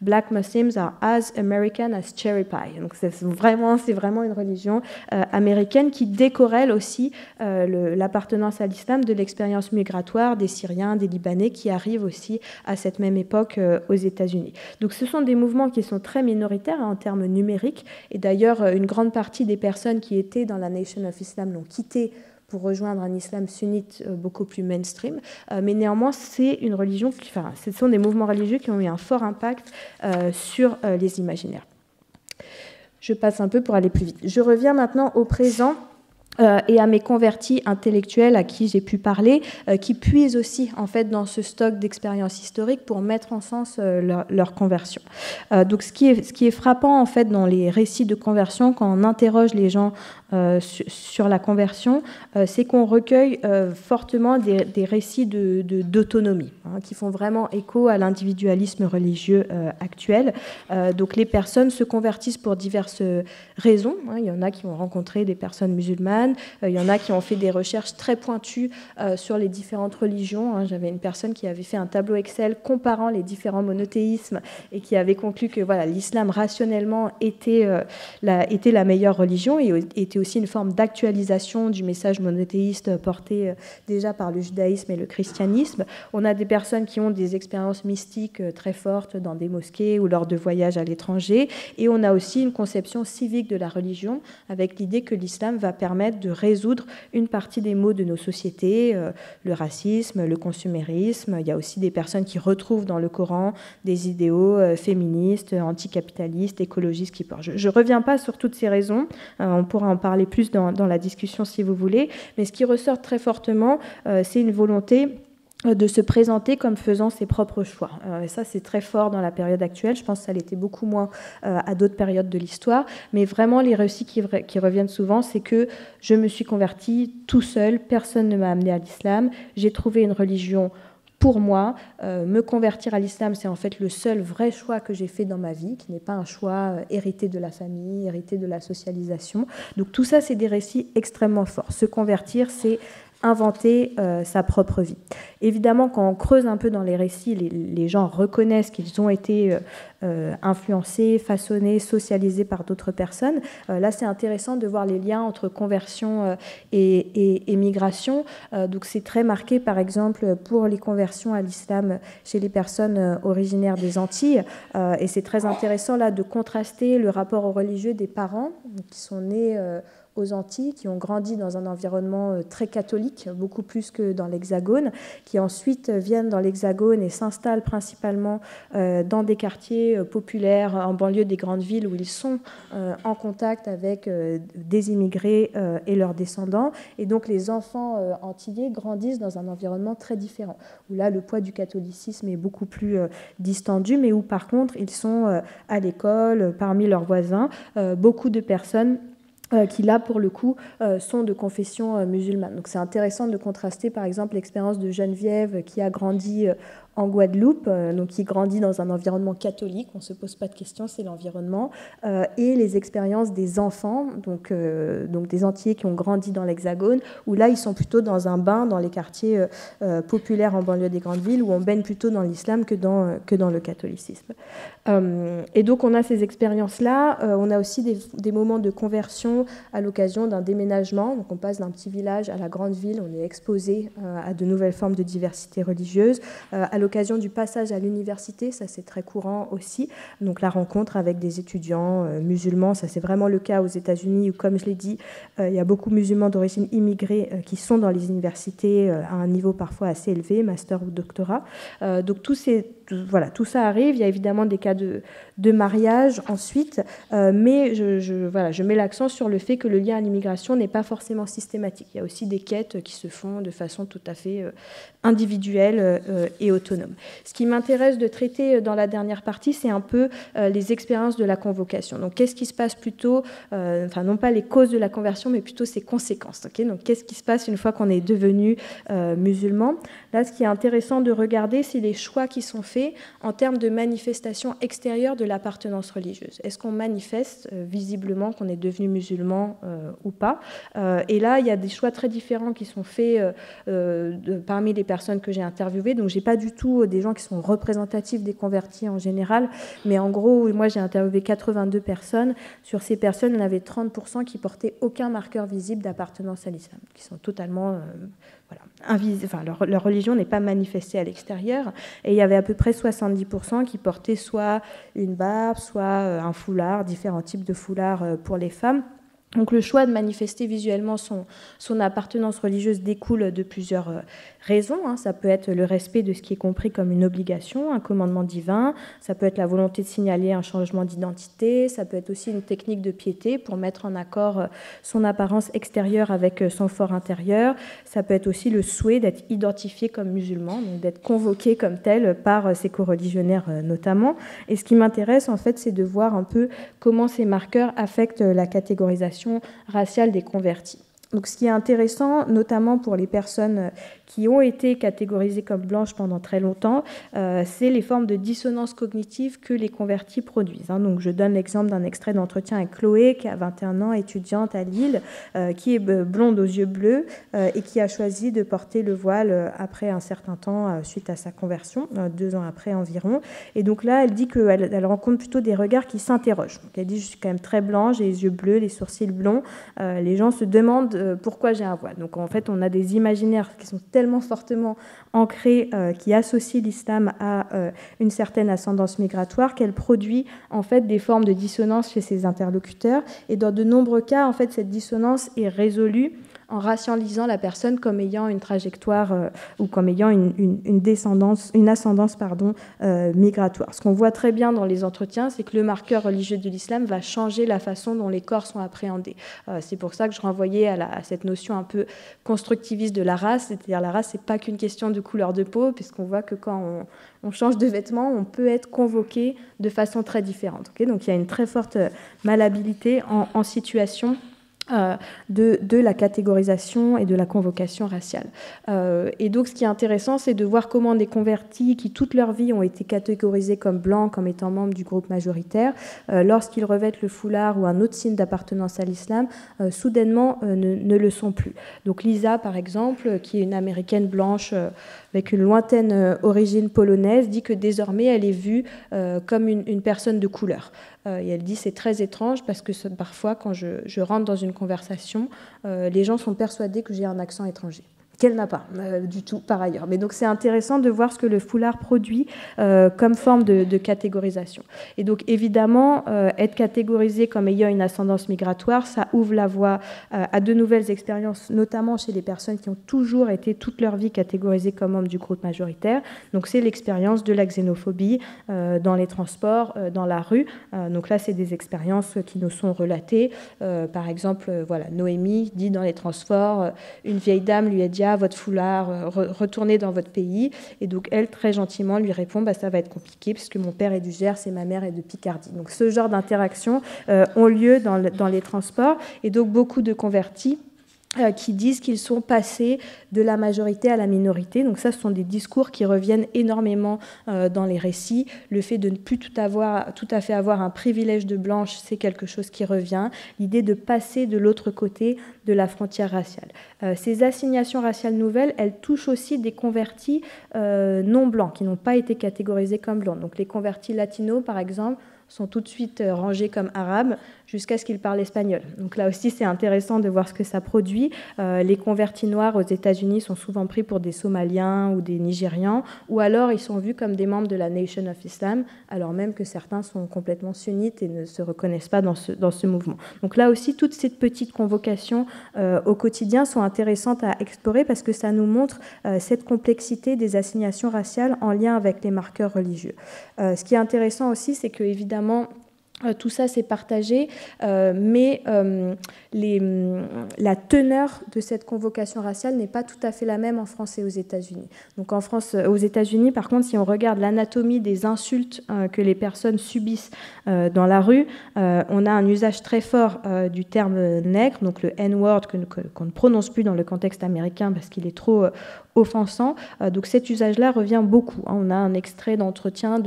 Black Muslims are as American as cherry pie. Donc c'est vraiment une religion américaine qui décorrèle aussi l'appartenance à l'islam de l'expérience migratoire des Syriens, des Libanais qui arrivent aussi à cette même époque aux États-Unis. Donc ce sont des mouvements qui sont très minoritaires en termes numériques. Et d'ailleurs, une grande partie des personnes qui étaient dans la Nation of Islam l'ont quitté pour rejoindre un islam sunnite beaucoup plus mainstream. Mais néanmoins, c'est une religion, ce sont des mouvements religieux qui ont eu un fort impact sur les imaginaires. Je passe un peu pour aller plus vite. Je reviens maintenant au présent. Et à mes convertis intellectuels à qui j'ai pu parler, qui puisent aussi en fait dans ce stock d'expériences historiques pour mettre en sens leur conversion. Donc ce qui est frappant en fait dans les récits de conversion, quand on interroge les gens sur la conversion, c'est qu'on recueille fortement des récits d'autonomie, qui font vraiment écho à l'individualisme religieux actuel. Donc les personnes se convertissent pour diverses raisons. Il y en a qui ont rencontré des personnes musulmanes, il y en a qui ont fait des recherches très pointues sur les différentes religions. J'avais une personne qui avait fait un tableau Excel comparant les différents monothéismes et qui avait conclu que voilà, l'islam rationnellement était la meilleure religion et était aussi une forme d'actualisation du message monothéiste porté déjà par le judaïsme et le christianisme. On a des personnes qui ont des expériences mystiques très fortes dans des mosquées ou lors de voyages à l'étranger, et on a aussi une conception civique de la religion avec l'idée que l'islam va permettre de résoudre une partie des maux de nos sociétés, le racisme, le consumérisme. Il y a aussi des personnes qui retrouvent dans le Coran des idéaux féministes, anticapitalistes, écologistes qui portent. Je ne reviens pas sur toutes ces raisons, on pourra en parler plus dans la discussion si vous voulez, mais ce qui ressort très fortement, c'est une volonté de se présenter comme faisant ses propres choix. Et ça, c'est très fort dans la période actuelle. Je pense que ça l'était beaucoup moins à d'autres périodes de l'histoire. Mais vraiment, les récits qui reviennent souvent, c'est que je me suis convertie tout seul, personne ne m'a amené à l'islam, j'ai trouvé une religion pour moi. Me convertir à l'islam, c'est en fait le seul vrai choix que j'ai fait dans ma vie, qui n'est pas un choix hérité de la famille, hérité de la socialisation. Donc tout ça, c'est des récits extrêmement forts. Se convertir, c'est inventer sa propre vie. Évidemment, quand on creuse un peu dans les récits, les gens reconnaissent qu'ils ont été influencés, façonnés, socialisés par d'autres personnes. Là, c'est intéressant de voir les liens entre conversion et migration. Donc, c'est très marqué, par exemple, pour les conversions à l'islam chez les personnes originaires des Antilles. Et c'est très intéressant, là, de contraster le rapport aux religieux des parents qui sont nés aux Antilles, qui ont grandi dans un environnement très catholique, beaucoup plus que dans l'Hexagone, qui ensuite viennent dans l'Hexagone et s'installent principalement dans des quartiers populaires en banlieue des grandes villes où ils sont en contact avec des immigrés et leurs descendants. Et donc les enfants antillais grandissent dans un environnement très différent, où là le poids du catholicisme est beaucoup plus distendu, mais où par contre ils sont à l'école, parmi leurs voisins, beaucoup de personnes qui là pour le coup sont de confession musulmane. Donc c'est intéressant de contraster par exemple l'expérience de Geneviève qui a grandi en Guadeloupe, donc qui grandit dans un environnement catholique, on ne se pose pas de questions, c'est l'environnement, et les expériences des enfants, donc des Antillais qui ont grandi dans l'Hexagone, où là ils sont plutôt dans un bain dans les quartiers populaires en banlieue des grandes villes, où on baigne plutôt dans l'islam que dans le catholicisme. Et donc on a ces expériences-là, on a aussi des moments de conversion à l'occasion d'un déménagement, donc on passe d'un petit village à la grande ville, on est exposé à de nouvelles formes de diversité religieuse, à l'occasion du passage à l'université, ça c'est très courant aussi, donc la rencontre avec des étudiants musulmans, ça c'est vraiment le cas aux États-Unis où, comme je l'ai dit, il y a beaucoup de musulmans d'origine immigrée qui sont dans les universités à un niveau parfois assez élevé, master ou doctorat. Donc tout ça arrive, il y a évidemment des cas de mariage ensuite, mais je mets l'accent sur le fait que le lien à l'immigration n'est pas forcément systématique. Il y a aussi des quêtes qui se font de façon tout à fait individuelle et autonome. autonome. Ce qui m'intéresse de traiter dans la dernière partie, c'est un peu les expériences de la convocation. Donc, qu'est-ce qui se passe plutôt, enfin, non pas les causes de la conversion, mais plutôt ses conséquences. Okay, donc, qu'est-ce qui se passe une fois qu'on est devenu musulman? Là, ce qui est intéressant de regarder, c'est les choix qui sont faits en termes de manifestation extérieure de l'appartenance religieuse. Est-ce qu'on manifeste visiblement qu'on est devenu musulman ou pas? Et là, il y a des choix très différents qui sont faits parmi les personnes que j'ai interviewées. Donc, je n'ai pas du tout des gens qui sont représentatifs des convertis en général, mais en gros, moi, j'ai interviewé 82 personnes. Sur ces personnes, il y en avait 30% qui portaient aucun marqueur visible d'appartenance à l'islam, qui sont totalement enfin, leur religion n'est pas manifestée à l'extérieur. Et il y avait à peu près 70% qui portaient soit une barbe, soit un foulard, différents types de foulards pour les femmes. Donc le choix de manifester visuellement son appartenance religieuse découle de plusieurs raisons. Ça peut être le respect de ce qui est compris comme une obligation, un commandement divin, ça peut être la volonté de signaler un changement d'identité, ça peut être aussi une technique de piété pour mettre en accord son apparence extérieure avec son fort intérieur, ça peut être aussi le souhait d'être identifié comme musulman, donc d'être convoqué comme tel par ses coreligionnaires notamment. Et ce qui m'intéresse en fait, c'est de voir un peu comment ces marqueurs affectent la catégorisation raciale des convertis. Donc, ce qui est intéressant, notamment pour les personnes qui ont été catégorisées comme blanches pendant très longtemps, c'est les formes de dissonance cognitive que les convertis produisent. Donc, je donne l'exemple d'un extrait d'entretien avec Chloé, qui a 21 ans, étudiante à Lille, qui est blonde aux yeux bleus et qui a choisi de porter le voile après un certain temps suite à sa conversion, 2 ans après environ. Et donc là, elle dit qu'elle rencontre plutôt des regards qui s'interrogent. Donc, elle dit « Je suis quand même très blanche, j'ai les yeux bleus, les sourcils blonds. Les gens se demandent pourquoi j'ai un voile. » Donc en fait, on a des imaginaires qui sont tellement fortement ancrés, qui associent l'islam à une certaine ascendance migratoire, qu'elle produit en fait des formes de dissonance chez ses interlocuteurs. Et dans de nombreux cas, en fait, cette dissonance est résolue en racialisant la personne comme ayant une trajectoire ou comme ayant une ascendance migratoire. Ce qu'on voit très bien dans les entretiens, c'est que le marqueur religieux de l'islam va changer la façon dont les corps sont appréhendés. C'est pour ça que je renvoyais à cette notion un peu constructiviste de la race, c'est-à-dire la race, c'est pas qu'une question de couleur de peau, puisqu'on voit que quand on change de vêtements, on peut être convoqué de façon très différente. Okay, donc il y a une très forte malhabilité en situation de la catégorisation et de la convocation raciale. Et donc, ce qui est intéressant, c'est de voir comment des convertis qui, toute leur vie, ont été catégorisés comme blancs, comme étant membres du groupe majoritaire, lorsqu'ils revêtent le foulard ou un autre signe d'appartenance à l'islam, soudainement ne le sont plus. Donc, Lisa, par exemple, qui est une Américaine blanche avec une lointaine origine polonaise, dit que désormais, elle est vue comme une personne de couleur. Et elle dit c'est très étrange parce que parfois, quand je rentre dans une conversation, les gens sont persuadés que j'ai un accent étranger. Qu'elle n'a pas du tout par ailleurs. Mais donc c'est intéressant de voir ce que le foulard produit comme forme de catégorisation. Et donc évidemment, être catégorisé comme ayant une ascendance migratoire, ça ouvre la voie à de nouvelles expériences, notamment chez les personnes qui ont toujours été toute leur vie catégorisées comme membres du groupe majoritaire. Donc c'est l'expérience de la xénophobie dans les transports, dans la rue. Donc là, c'est des expériences qui nous sont relatées. Par exemple, voilà, Noémie dit dans les transports, une vieille dame lui a dit votre foulard, retournez dans votre pays. Et donc, elle, très gentiment, lui répond ça va être compliqué puisque mon père est du Gers et ma mère est de Picardie. Donc, ce genre d'interactions ont lieu dans les transports. Et donc, beaucoup de convertis qui disent qu'ils sont passés de la majorité à la minorité. Donc ça, ce sont des discours qui reviennent énormément dans les récits. Le fait de ne plus tout à fait avoir un privilège de blanche, c'est quelque chose qui revient. L'idée de passer de l'autre côté de la frontière raciale. Ces assignations raciales nouvelles, elles touchent aussi des convertis non blancs, qui n'ont pas été catégorisés comme blancs. Donc les convertis latinos, par exemple, sont tout de suite rangés comme arabes jusqu'à ce qu'ils parlent espagnol. Donc là aussi, c'est intéressant de voir ce que ça produit. Les convertis noirs aux États-Unis sont souvent pris pour des Somaliens ou des Nigérians, ou alors ils sont vus comme des membres de la Nation of Islam, alors même que certains sont complètement sunnites et ne se reconnaissent pas dans ce mouvement. Donc là aussi, toutes ces petites convocations au quotidien sont intéressantes à explorer parce que ça nous montre cette complexité des assignations raciales en lien avec les marqueurs religieux. Ce qui est intéressant aussi, c'est que évidemment, Tout ça, c'est partagé, mais la teneur de cette convocation raciale n'est pas tout à fait la même en France et aux États-Unis. Donc en France, aux États-Unis, par contre, si on regarde l'anatomie des insultes que les personnes subissent dans la rue, on a un usage très fort du terme nègre, donc le N-word qu'on ne prononce plus dans le contexte américain parce qu'il est trop offensant. Donc cet usage-là revient beaucoup. On a un extrait d'entretien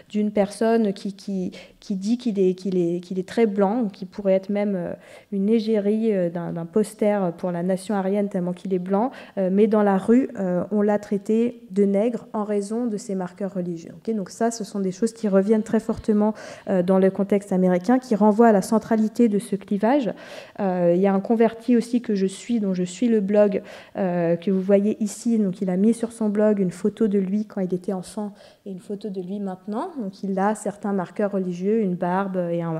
d'une personne qui dit qu'il est très blanc, qui pourrait être même une égérie d'un poster pour la nation aryenne tellement qu'il est blanc, mais dans la rue, on l'a traité de nègre en raison de ses marqueurs religieux. Okay, donc ça, ce sont des choses qui reviennent très fortement dans le contexte américain, qui renvoient à la centralité de ce clivage. Il y a un converti aussi que je suis, dont je suis le blog, que vous voyez ici. Donc il a mis sur son blog une photo de lui quand il était enfant et une photo de lui maintenant. Donc il a certains marqueurs religieux, une barbe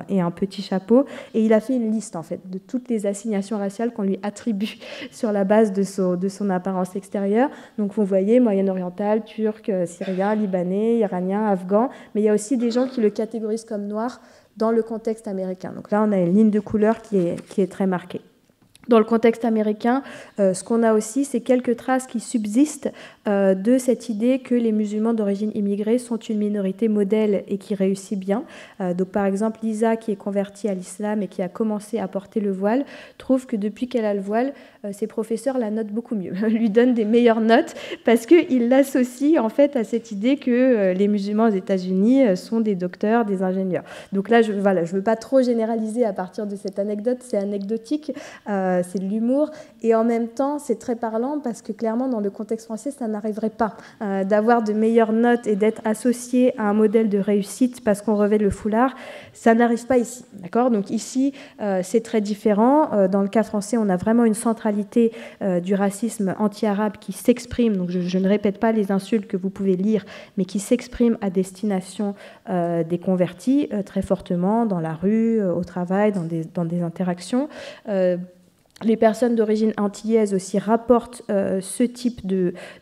et un petit chapeau. Et il a fait une liste en fait de toutes les assignations raciales qu'on lui attribue sur la base de son apparence extérieure. Donc vous voyez Moyen-Oriental, Turc, Syrien, Libanais, Iranien, Afghan. Mais il y a aussi des gens qui le catégorisent comme noir dans le contexte américain. Donc là on a une ligne de couleur qui est très marquée. Dans le contexte américain, ce qu'on a aussi, c'est quelques traces qui subsistent de cette idée que les musulmans d'origine immigrée sont une minorité modèle et qui réussit bien. Donc, par exemple, Lisa, qui est convertie à l'islam et qui a commencé à porter le voile, trouve que depuis qu'elle a le voile, ses professeurs la notent beaucoup mieux, lui donnent des meilleures notes parce qu'ils l'associent en fait à cette idée que les musulmans aux États-Unis sont des docteurs, des ingénieurs. Donc là, je ne veux pas trop généraliser à partir de cette anecdote, c'est anecdotique. C'est de l'humour, et en même temps, c'est très parlant parce que clairement, dans le contexte français, ça n'arriverait pas d'avoir de meilleures notes et d'être associé à un modèle de réussite parce qu'on revêt le foulard. Ça n'arrive pas ici, d'accord ? Donc ici, c'est très différent. Dans le cas français, on a vraiment une centralité du racisme anti-arabe qui s'exprime, donc je ne répète pas les insultes que vous pouvez lire, mais qui s'exprime à destination des convertis très fortement dans la rue, au travail, dans des interactions. Les personnes d'origine antillaise aussi rapportent ce type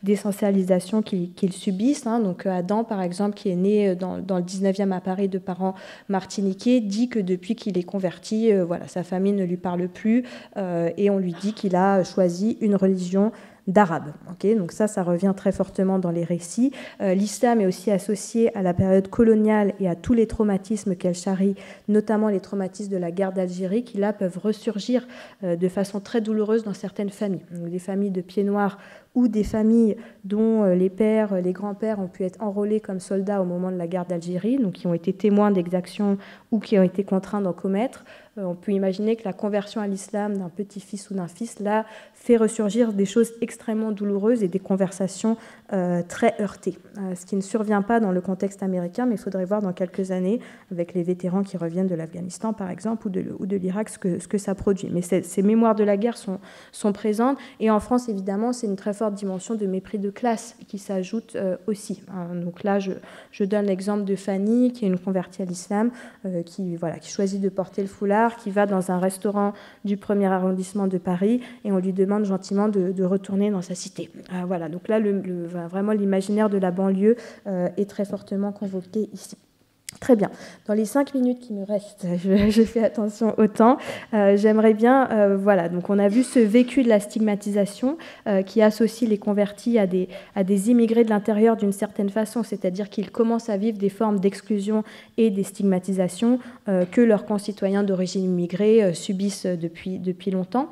d'essentialisation qu'ils subissent. Donc Adam, par exemple, qui est né dans le 19e à Paris de parents martiniquais, dit que depuis qu'il est converti, sa famille ne lui parle plus et on lui dit qu'il a choisi une religion d'arabe. Okay, donc ça revient très fortement dans les récits. L'islam est aussi associé à la période coloniale et à tous les traumatismes qu'elle charrie, notamment les traumatismes de la guerre d'Algérie, qui là peuvent ressurgir de façon très douloureuse dans certaines familles. Donc, des familles de pieds noirs ou des familles dont les pères, les grands-pères ont pu être enrôlés comme soldats au moment de la guerre d'Algérie, donc qui ont été témoins d'exactions ou qui ont été contraints d'en commettre. On peut imaginer que la conversion à l'islam d'un petit-fils ou d'un fils, là, fait ressurgir des choses extrêmement douloureuses et des conversations très heurtées. Ce qui ne survient pas dans le contexte américain, mais il faudrait voir dans quelques années, avec les vétérans qui reviennent de l'Afghanistan, par exemple, ou de l'Irak, ce que ça produit. Mais ces mémoires de la guerre sont présentes. Et en France, évidemment, c'est une très forte dimension de mépris de classe qui s'ajoute aussi. Donc là, je donne l'exemple de Fanny, qui est une convertie à l'islam, qui choisit de porter le foulard, qui va dans un restaurant du 1er arrondissement de Paris et on lui demande gentiment de retourner dans sa cité. Voilà, donc là, vraiment l'imaginaire de la banlieue est très fortement convoqué ici. Très bien. Dans les 5 minutes qui me restent, je fais attention au temps. J'aimerais bien, donc on a vu ce vécu de la stigmatisation qui associe les convertis à des immigrés de l'intérieur d'une certaine façon, c'est-à-dire qu'ils commencent à vivre des formes d'exclusion et des stigmatisations que leurs concitoyens d'origine immigrée subissent depuis longtemps.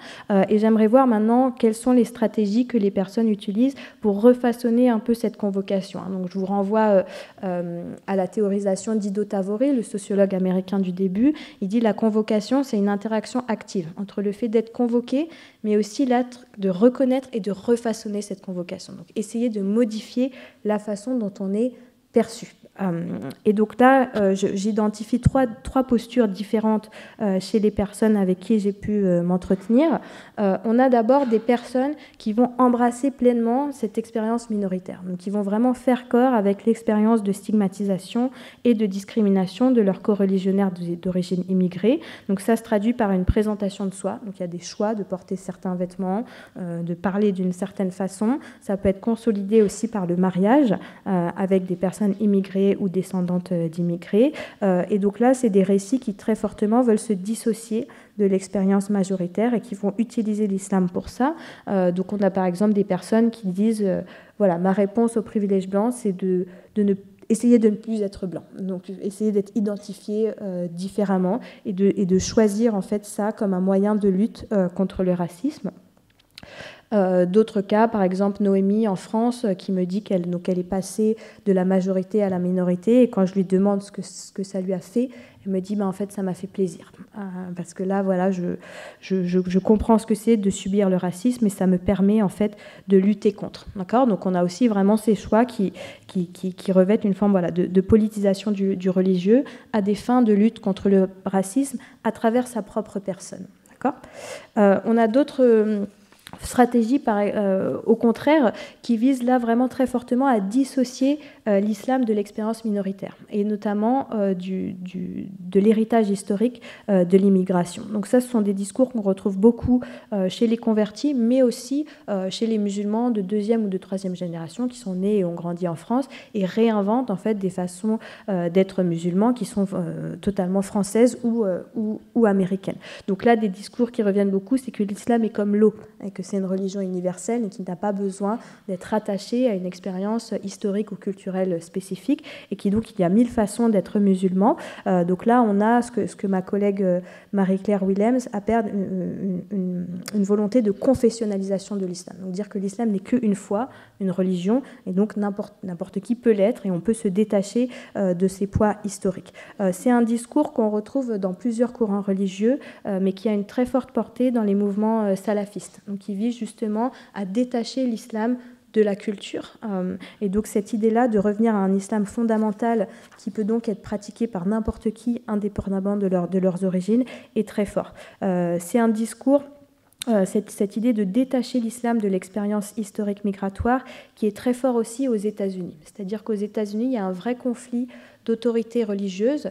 Et j'aimerais voir maintenant quelles sont les stratégies que les personnes utilisent pour refaçonner un peu cette convocation. Donc je vous renvoie à la théorisation d'Ido Tavori, le sociologue américain du début. Il dit la convocation, c'est une interaction active entre le fait d'être convoqué, mais aussi l'acte de reconnaître et de refaçonner cette convocation. Donc, essayer de modifier la façon dont on est perçu. Et donc là, j'identifie trois postures différentes chez les personnes avec qui j'ai pu m'entretenir. On a d'abord des personnes qui vont embrasser pleinement cette expérience minoritaire, donc qui vont vraiment faire corps avec l'expérience de stigmatisation et de discrimination de leurs coreligionnaires d'origine immigrée. Donc ça se traduit par une présentation de soi. Donc il y a des choix de porter certains vêtements, de parler d'une certaine façon. Ça peut être consolidé aussi par le mariage avec des personnes immigrées d'immigrés ou descendantes d'immigrés. Et donc là, c'est des récits qui très fortement veulent se dissocier de l'expérience majoritaire et qui vont utiliser l'islam pour ça. Donc on a par exemple des personnes qui disent voilà, ma réponse au privilège blanc, c'est essayer de ne plus être blanc, donc essayer d'être identifié différemment et de choisir en fait ça comme un moyen de lutte contre le racisme. D'autres cas, par exemple Noémie en France, qui me dit qu'elle est passée de la majorité à la minorité, et quand je lui demande ce que ça lui a fait, elle me dit en fait ça m'a fait plaisir, parce que là voilà, je comprends ce que c'est de subir le racisme et ça me permet en fait de lutter contre. D'accord ? Donc on a aussi vraiment ces choix qui revêtent une forme voilà, de politisation du religieux à des fins de lutte contre le racisme à travers sa propre personne. D'accord ? On a d'autres stratégie, au contraire, qui vise là vraiment très fortement à dissocier l'islam de l'expérience minoritaire, et notamment de l'héritage historique de l'immigration. Donc ça, ce sont des discours qu'on retrouve beaucoup chez les convertis, mais aussi chez les musulmans de deuxième ou de troisième génération qui sont nés et ont grandi en France et réinventent en fait des façons d'être musulmans qui sont totalement françaises ou américaines. Donc là, des discours qui reviennent beaucoup, c'est que l'islam est comme l'eau, et que c'est une religion universelle et qui n'a pas besoin d'être rattachée à une expérience historique ou culturelle spécifique, et qui donc il y a 1000 façons d'être musulman. Donc là on a ce que ma collègue Marie-Claire Willems appelle une volonté de confessionnalisation de l'islam, donc dire que l'islam n'est qu'une foi une religion, et donc n'importe qui peut l'être et on peut se détacher de ses poids historiques. C'est un discours qu'on retrouve dans plusieurs courants religieux, mais qui a une très forte portée dans les mouvements salafistes, donc qui vise justement à détacher l'islam de la culture. Et donc cette idée-là de revenir à un islam fondamental qui peut donc être pratiqué par n'importe qui, indépendamment de leurs origines, est très fort. C'est un discours, cette idée de détacher l'islam de l'expérience historique migratoire, qui est très fort aussi aux États-Unis. C'est-à-dire qu'aux États-Unis, il y a un vrai conflit d'autorité religieuse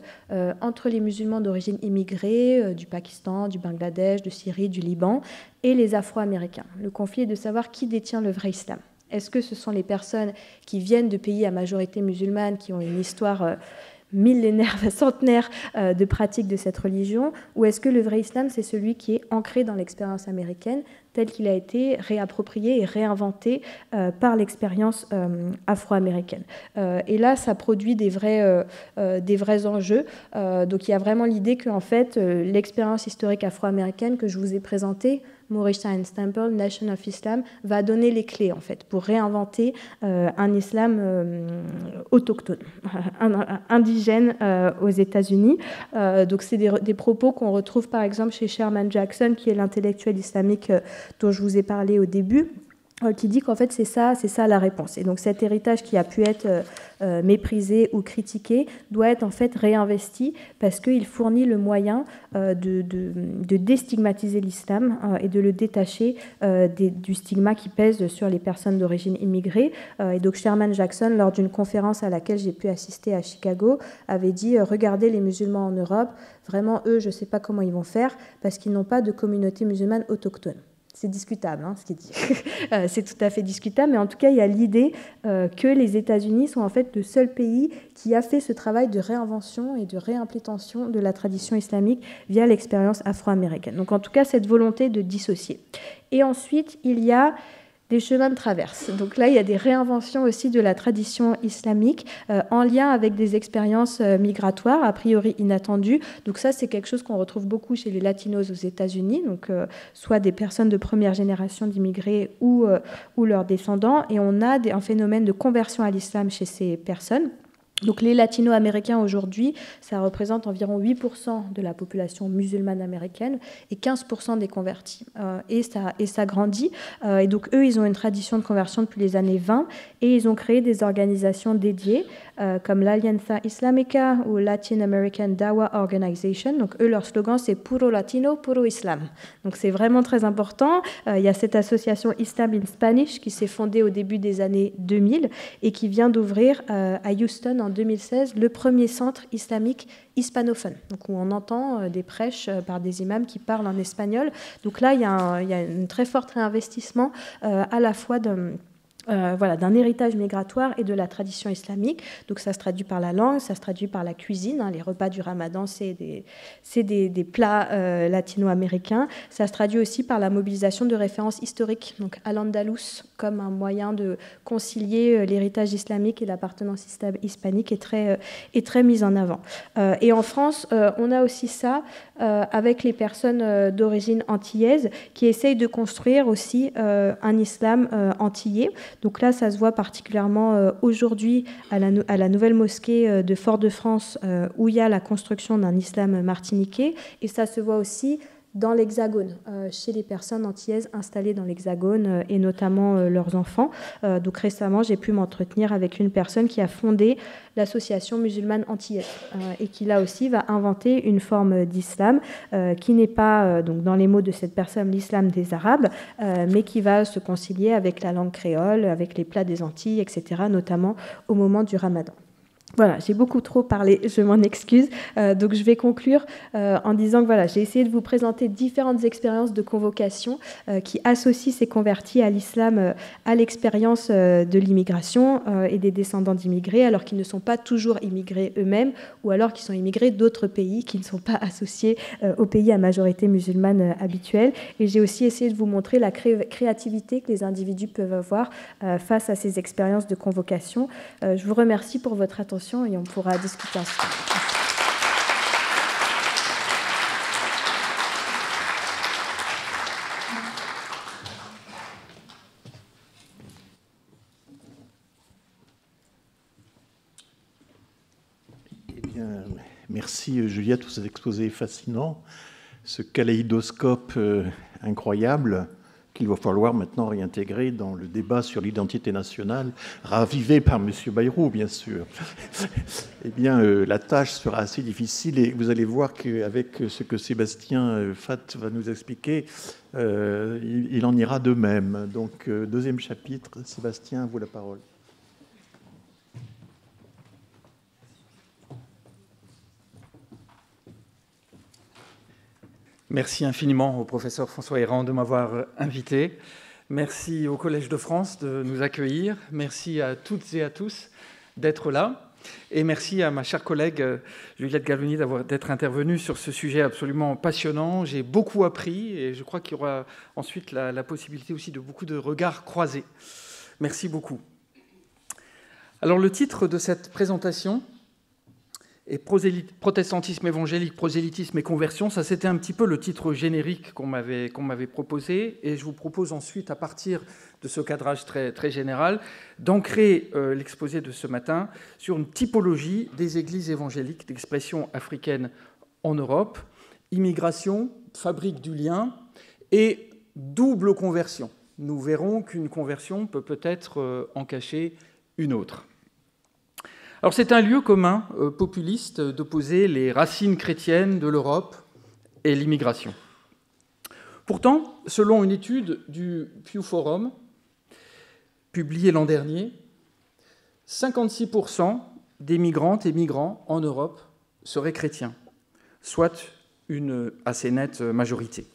entre les musulmans d'origine immigrée du Pakistan, du Bangladesh, de Syrie, du Liban, et les Afro-Américains. Le conflit est de savoir qui détient le vrai islam. Est-ce que ce sont les personnes qui viennent de pays à majorité musulmane, qui ont une histoire millénaire, centenaire de pratique de cette religion, ou est-ce que le vrai islam, c'est celui qui est ancré dans l'expérience américaine, tel qu'il a été réapproprié et réinventé par l'expérience afro-américaine. Et là, ça produit des vrais enjeux. Donc il y a vraiment l'idée qu'en fait, l'expérience historique afro-américaine que je vous ai présentée, Moorish Science Temple, Nation of Islam, va donner les clés en fait pour réinventer un islam autochtone, indigène aux États-Unis. Donc c'est des propos qu'on retrouve par exemple chez Sherman Jackson, qui est l'intellectuel islamique dont je vous ai parlé au début, qui dit qu'en fait c'est ça la réponse. Et donc cet héritage qui a pu être méprisé ou critiqué doit être en fait réinvesti, parce qu'il fournit le moyen de déstigmatiser l'islam et de le détacher du stigma qui pèse sur les personnes d'origine immigrée. Et donc Sherman Jackson, lors d'une conférence à laquelle j'ai pu assister à Chicago, avait dit regardez les musulmans en Europe, vraiment eux je ne sais pas comment ils vont faire, parce qu'ils n'ont pas de communauté musulmane autochtone. C'est discutable, ce qu'il dit. C'est tout à fait discutable, mais en tout cas, il y a l'idée que les États-Unis sont en fait le seul pays qui a fait ce travail de réinvention et de réimplémentation de la tradition islamique via l'expérience afro-américaine. Donc en tout cas, cette volonté de dissocier. Et ensuite, il y a des chemins de traverse. Donc là, il y a des réinventions aussi de la tradition islamique en lien avec des expériences migratoires, a priori inattendues. Donc ça, c'est quelque chose qu'on retrouve beaucoup chez les latinos aux États-Unis, donc soit des personnes de première génération d'immigrés ou leurs descendants. Et on a un phénomène de conversion à l'islam chez ces personnes. Donc les latino-américains aujourd'hui, ça représente environ 8% de la population musulmane américaine et 15% des convertis. Et ça grandit. Et donc eux, ils ont une tradition de conversion depuis les années 20 et ils ont créé des organisations dédiées comme l'Alianza Islamica ou Latin American Dawa Organization. Donc eux, leur slogan, c'est Puro Latino, Puro Islam. Donc c'est vraiment très important. Il y a cette association Islam in Spanish qui s'est fondée au début des années 2000 et qui vient d'ouvrir à Houston en 2016 le premier centre islamique hispanophone, donc où on entend des prêches par des imams qui parlent en espagnol. Donc là, il y a un très fort réinvestissement à la fois voilà, d'un héritage migratoire et de la tradition islamique. Donc ça se traduit par la langue, ça se traduit par la cuisine. Hein, les repas du Ramadan, c'est des plats latino-américains. Ça se traduit aussi par la mobilisation de références historiques, donc Al-Andalus, comme un moyen de concilier l'héritage islamique et l'appartenance hispanique est très mise en avant. Et en France, on a aussi ça avec les personnes d'origine antillaise qui essayent de construire aussi un islam antillais. Donc là, ça se voit particulièrement aujourd'hui à la nouvelle mosquée de Fort-de-France où il y a la construction d'un islam martiniquais. Et ça se voit aussi dans l'Hexagone, chez les personnes antillaises installées dans l'Hexagone et notamment leurs enfants. Donc récemment, j'ai pu m'entretenir avec une personne qui a fondé l'association musulmane antillaise et qui là aussi va inventer une forme d'islam qui n'est pas, donc dans les mots de cette personne, l'islam des Arabes, mais qui va se concilier avec la langue créole, avec les plats des Antilles, etc., notamment au moment du Ramadan. Voilà, j'ai beaucoup trop parlé, je m'en excuse. Donc je vais conclure en disant que voilà, j'ai essayé de vous présenter différentes expériences de convocation qui associent ces convertis à l'islam à l'expérience de l'immigration et des descendants d'immigrés, alors qu'ils ne sont pas toujours immigrés eux-mêmes, ou alors qu'ils sont immigrés d'autres pays qui ne sont pas associés aux pays à majorité musulmane habituelle. Et j'ai aussi essayé de vous montrer la créativité que les individus peuvent avoir face à ces expériences de convocation. Je vous remercie pour votre attention et on pourra discuter ensuite. Eh bien, merci Juliette pour cet exposé fascinant, ce kaléidoscope incroyable qu'il va falloir maintenant réintégrer dans le débat sur l'identité nationale, ravivé par M. Bayrou, bien sûr. Eh bien, la tâche sera assez difficile et vous allez voir qu'avec ce que Sébastien Fath va nous expliquer, il en ira de même. Donc, deuxième chapitre, Sébastien, à vous la parole. Merci infiniment au professeur François Héran de m'avoir invité. Merci au Collège de France de nous accueillir. Merci à toutes et à tous d'être là. Et merci à ma chère collègue Juliette Galoni d'être intervenue sur ce sujet absolument passionnant. J'ai beaucoup appris et je crois qu'il y aura ensuite la possibilité aussi de beaucoup de regards croisés. Merci beaucoup. Alors le titre de cette présentation et protestantisme évangélique, prosélytisme et conversion, ça c'était un petit peu le titre générique qu'on m'avait proposé, et je vous propose ensuite, à partir de ce cadrage très, très général, d'ancrer l'exposé de ce matin sur une typologie des églises évangéliques d'expression africaine en Europe, immigration, fabrique du lien et double conversion. Nous verrons qu'une conversion peut peut-être en cacher une autre. Alors c'est un lieu commun populiste d'opposer les racines chrétiennes de l'Europe et l'immigration. Pourtant, selon une étude du Pew Forum, publiée l'an dernier, 56% des migrantes et migrants en Europe seraient chrétiens, soit une assez nette majorité.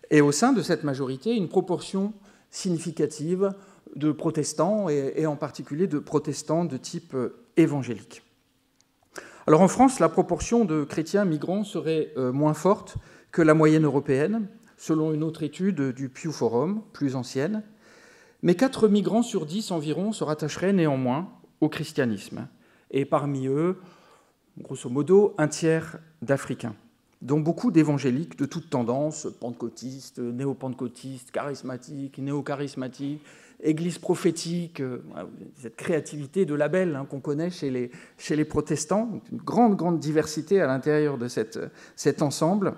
Et au sein de cette majorité, une proportion significative de protestants, et en particulier de protestants de type évangélique. Alors en France, la proportion de chrétiens migrants serait moins forte que la moyenne européenne, selon une autre étude du Pew Forum, plus ancienne, mais 4 migrants sur 10 environ se rattacheraient néanmoins au christianisme, et parmi eux, grosso modo, un tiers d'Africains, dont beaucoup d'évangéliques de toutes tendances, pentecôtistes, néo-pentecôtistes, charismatiques, néo-charismatiques, église prophétique, cette créativité de label qu'on connaît chez les protestants, une grande diversité à l'intérieur de cet ensemble,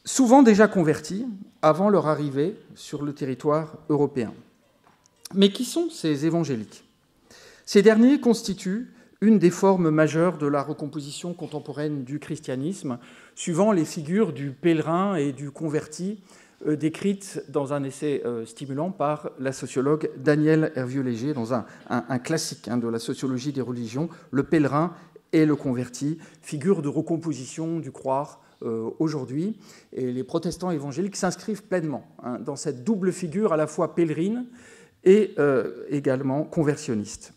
souvent déjà convertis avant leur arrivée sur le territoire européen. Mais qui sont ces évangéliques ? Ces derniers constituent une des formes majeures de la recomposition contemporaine du christianisme, suivant les figures du pèlerin et du converti décrites dans un essai stimulant par la sociologue Danielle Hervieux-Léger, dans un classique de la sociologie des religions, Le pèlerin et le converti, figure de recomposition du croire aujourd'hui. Et les protestants évangéliques s'inscrivent pleinement dans cette double figure à la fois pèlerine et également conversionniste.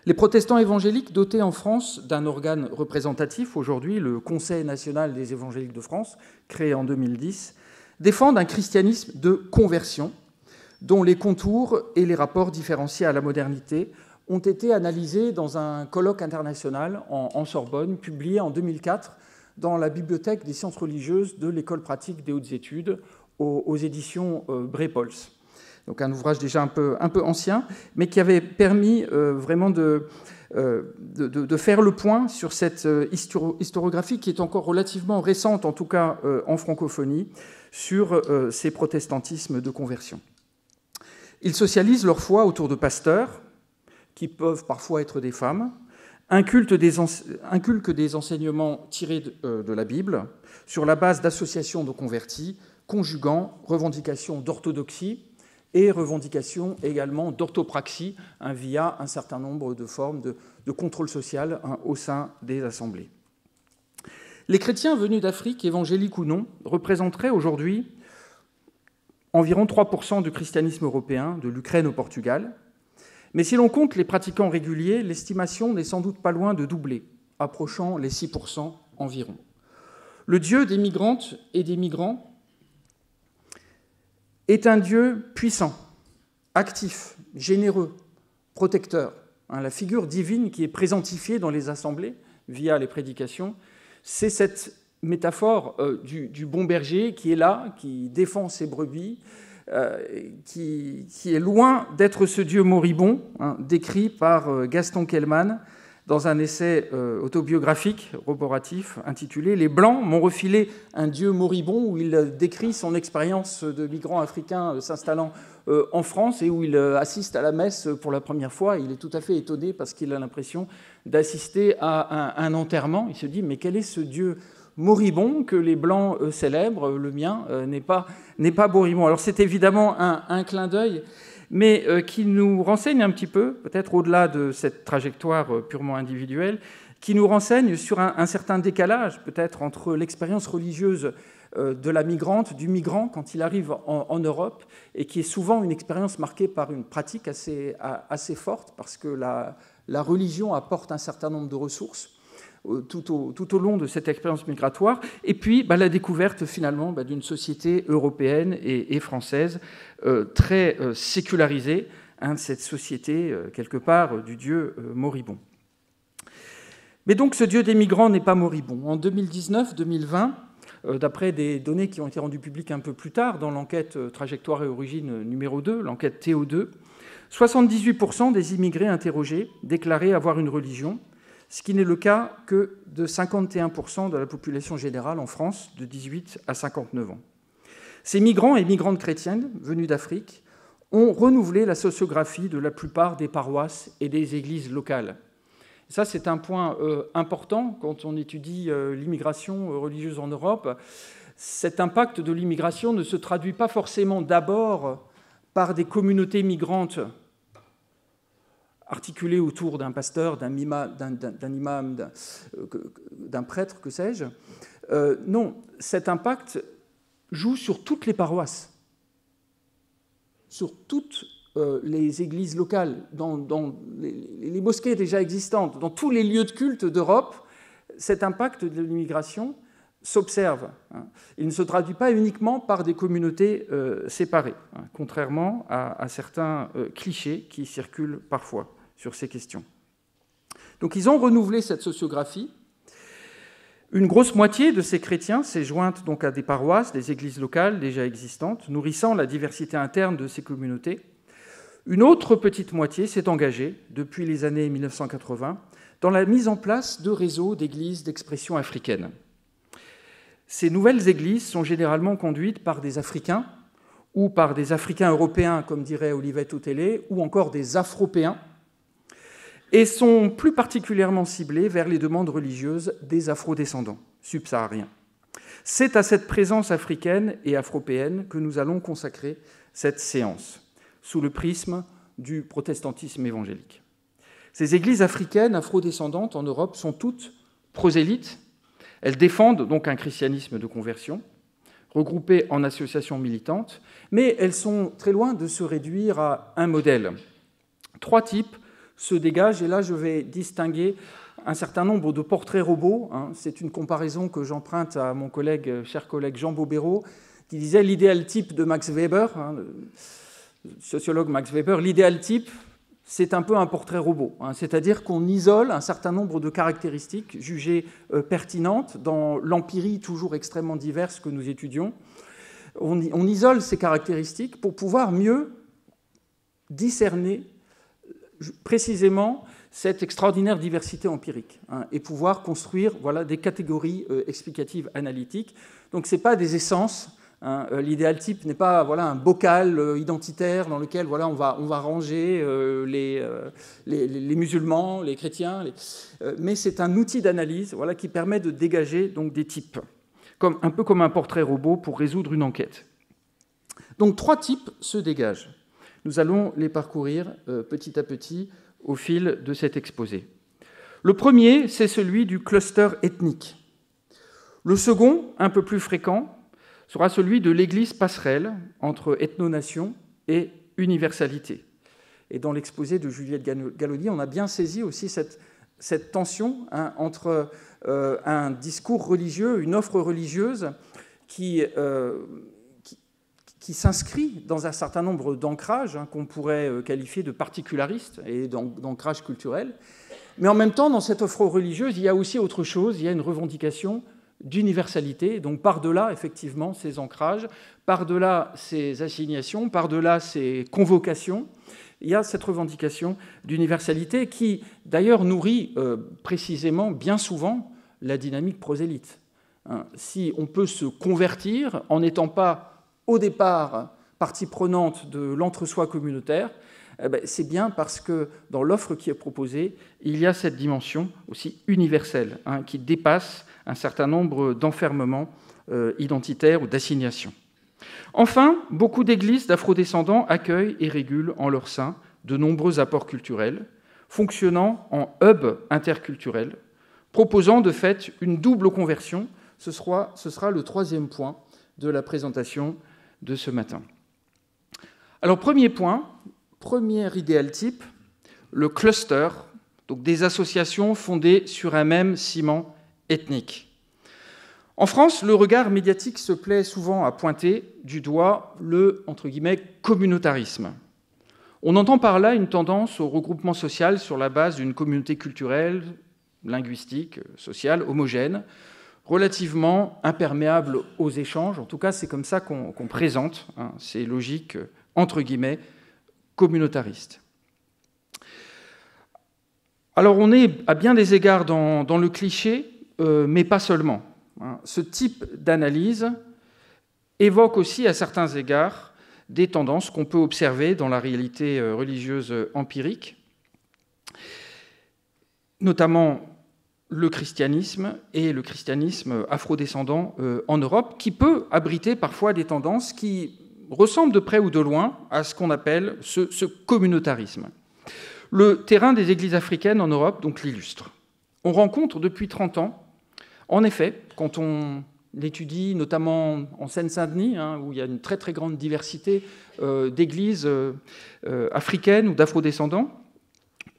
Les protestants évangéliques, dotés en France d'un organe représentatif aujourd'hui, le Conseil national des évangéliques de France, créé en 2010, défendent un christianisme de conversion dont les contours et les rapports différenciés à la modernité ont été analysés dans un colloque international en Sorbonne, publié en 2004 dans la bibliothèque des sciences religieuses de l'École pratique des hautes études aux éditions Brepols. Donc un ouvrage déjà un peu ancien, mais qui avait permis vraiment de faire le point sur cette historiographie qui est encore relativement récente, en tout cas en francophonie, sur ces protestantismes de conversion. Ils socialisent leur foi autour de pasteurs, qui peuvent parfois être des femmes, inculquent des enseignements tirés de la Bible, sur la base d'associations de convertis, conjuguant revendications d'orthodoxie et revendications également d'orthopraxie, via un certain nombre de formes de contrôle social au sein des assemblées. Les chrétiens venus d'Afrique, évangéliques ou non, représenteraient aujourd'hui environ 3% du christianisme européen, de l'Ukraine au Portugal. Mais si l'on compte les pratiquants réguliers, l'estimation n'est sans doute pas loin de doubler, approchant les 6% environ. Le Dieu des migrantes et des migrants est un Dieu puissant, actif, généreux, protecteur. La figure divine qui est présentifiée dans les assemblées via les prédications, c'est cette métaphore du bon berger qui est là, qui défend ses brebis, qui est loin d'être ce Dieu moribond, décrit par Gaston Kellman dans un essai autobiographique, roboratif, intitulé « Les Blancs m'ont refilé un Dieu moribond » où il décrit son expérience de migrant africain s'installant en France et où il assiste à la messe pour la première fois. Il est tout à fait étonné parce qu'il a l'impression d'assister à un enterrement. Il se dit « Mais quel est ce Dieu moribond que les Blancs célèbrent, le mien n'est pas moribond ». Alors c'est évidemment un clin d'œil, mais qui nous renseigne un petit peu, peut-être au-delà de cette trajectoire purement individuelle, qui nous renseigne sur un certain décalage, peut-être, entre l'expérience religieuse de la migrante, du migrant, quand il arrive en Europe, et qui est souvent une expérience marquée par une pratique assez forte, parce que la religion apporte un certain nombre de ressources, tout au long de cette expérience migratoire, et puis la découverte finalement d'une société européenne et française très sécularisée, cette société quelque part du Dieu moribond. Mais donc ce Dieu des migrants n'est pas moribond. En 2019-2020, d'après des données qui ont été rendues publiques un peu plus tard dans l'enquête Trajectoire et Origine numéro 2, l'enquête TO2, 78% des immigrés interrogés déclaraient avoir une religion, ce qui n'est le cas que de 51% de la population générale en France de 18 à 59 ans. Ces migrants et migrantes chrétiennes venus d'Afrique ont renouvelé la sociographie de la plupart des paroisses et des églises locales. Ça, c'est un point important quand on étudie l'immigration religieuse en Europe. Cet impact de l'immigration ne se traduit pas forcément d'abord par des communautés migrantes articulées autour d'un pasteur, d'un imam, d'un prêtre, que sais-je. Non, cet impact joue sur toutes les paroisses, sur toutes les églises locales, dans les mosquées déjà existantes, dans tous les lieux de culte d'Europe. Cet impact de l'immigration s'observe. Il ne se traduit pas uniquement par des communautés séparées, contrairement à certains clichés qui circulent parfois sur ces questions. Donc ils ont renouvelé cette sociographie. Une grosse moitié de ces chrétiens s'est jointe donc à des paroisses, des églises locales déjà existantes, nourrissant la diversité interne de ces communautés. Une autre petite moitié s'est engagée, depuis les années 1980, dans la mise en place de réseaux d'églises d'expression africaine. Ces nouvelles églises sont généralement conduites par des Africains ou par des Africains européens, comme dirait Olivette Otélé, ou encore des Afropéens, et sont plus particulièrement ciblées vers les demandes religieuses des afrodescendants subsahariens. C'est à cette présence africaine et afropéenne que nous allons consacrer cette séance, sous le prisme du protestantisme évangélique. Ces églises africaines afrodescendantes en Europe sont toutes prosélytes, Elles défendent donc un christianisme de conversion, regroupées en associations militantes, mais elles sont très loin de se réduire à un modèle. 3 types se dégagent, et là je vais distinguer un certain nombre de portraits robots. C'est une comparaison que j'emprunte à mon cher collègue Jean Bobéro, qui disait l'idéal type de Max Weber, le sociologue Max Weber, l'idéal type, c'est un peu un portrait robot, c'est-à-dire qu'on isole un certain nombre de caractéristiques jugées pertinentes dans l'empirie toujours extrêmement diverse que nous étudions. On isole ces caractéristiques pour pouvoir mieux discerner précisément cette extraordinaire diversité empirique et pouvoir construire des catégories explicatives analytiques. Donc ce n'est pas des essences. L'idéal type n'est pas un bocal identitaire dans lequel on va ranger les musulmans, les chrétiens, mais c'est un outil d'analyse qui permet de dégager donc, des types, un peu comme un portrait robot pour résoudre une enquête. Donc 3 types se dégagent. Nous allons les parcourir petit à petit au fil de cet exposé. Le premier, c'est celui du cluster ethnique. Le second, un peu plus fréquent, sera celui de l'Église passerelle entre ethnonation et universalité. Et dans l'exposé de Juliette Gallaudy, on a bien saisi aussi cette tension entre un discours religieux, une offre religieuse qui s'inscrit dans un certain nombre d'ancrages qu'on pourrait qualifier de particularistes et d'ancrages culturels. Mais en même temps, dans cette offre religieuse, il y a aussi autre chose, il y a une revendication d'universalité, donc par-delà, effectivement, ces ancrages, par-delà ces assignations, par-delà ces convocations, il y a cette revendication d'universalité qui, d'ailleurs, nourrit précisément, bien souvent, la dynamique prosélyte. Si on peut se convertir en n'étant pas, au départ, partie prenante de l'entre-soi communautaire, c'est bien parce que dans l'offre qui est proposée, il y a cette dimension aussi universelle qui dépasse un certain nombre d'enfermements identitaires ou d'assignations. Enfin, beaucoup d'églises d'afrodescendants accueillent et régulent en leur sein de nombreux apports culturels, fonctionnant en hub interculturel, proposant de fait une double conversion. Ce sera le 3e point de la présentation de ce matin. Alors, premier point, premier idéal type, le cluster, donc des associations fondées sur un même ciment ethnique. En France, le regard médiatique se plaît souvent à pointer du doigt le, entre guillemets, communautarisme. On entend par là une tendance au regroupement social sur la base d'une communauté culturelle, linguistique, sociale, homogène, relativement imperméable aux échanges. En tout cas, c'est comme ça qu'on présente ces logiques, entre guillemets, communautaristes. Alors, on est à bien des égards dans le cliché, mais pas seulement. Ce type d'analyse évoque aussi, à certains égards, des tendances qu'on peut observer dans la réalité religieuse empirique, notamment le christianisme et le christianisme afrodescendant en Europe, qui peut abriter parfois des tendances qui ressemblent de près ou de loin à ce qu'on appelle ce communautarisme. Le terrain des églises africaines en Europe donc l'illustre. On rencontre depuis 30 ans, en effet, quand on l'étudie notamment en Seine-Saint-Denis, où il y a une très très grande diversité d'églises africaines ou d'afrodescendants,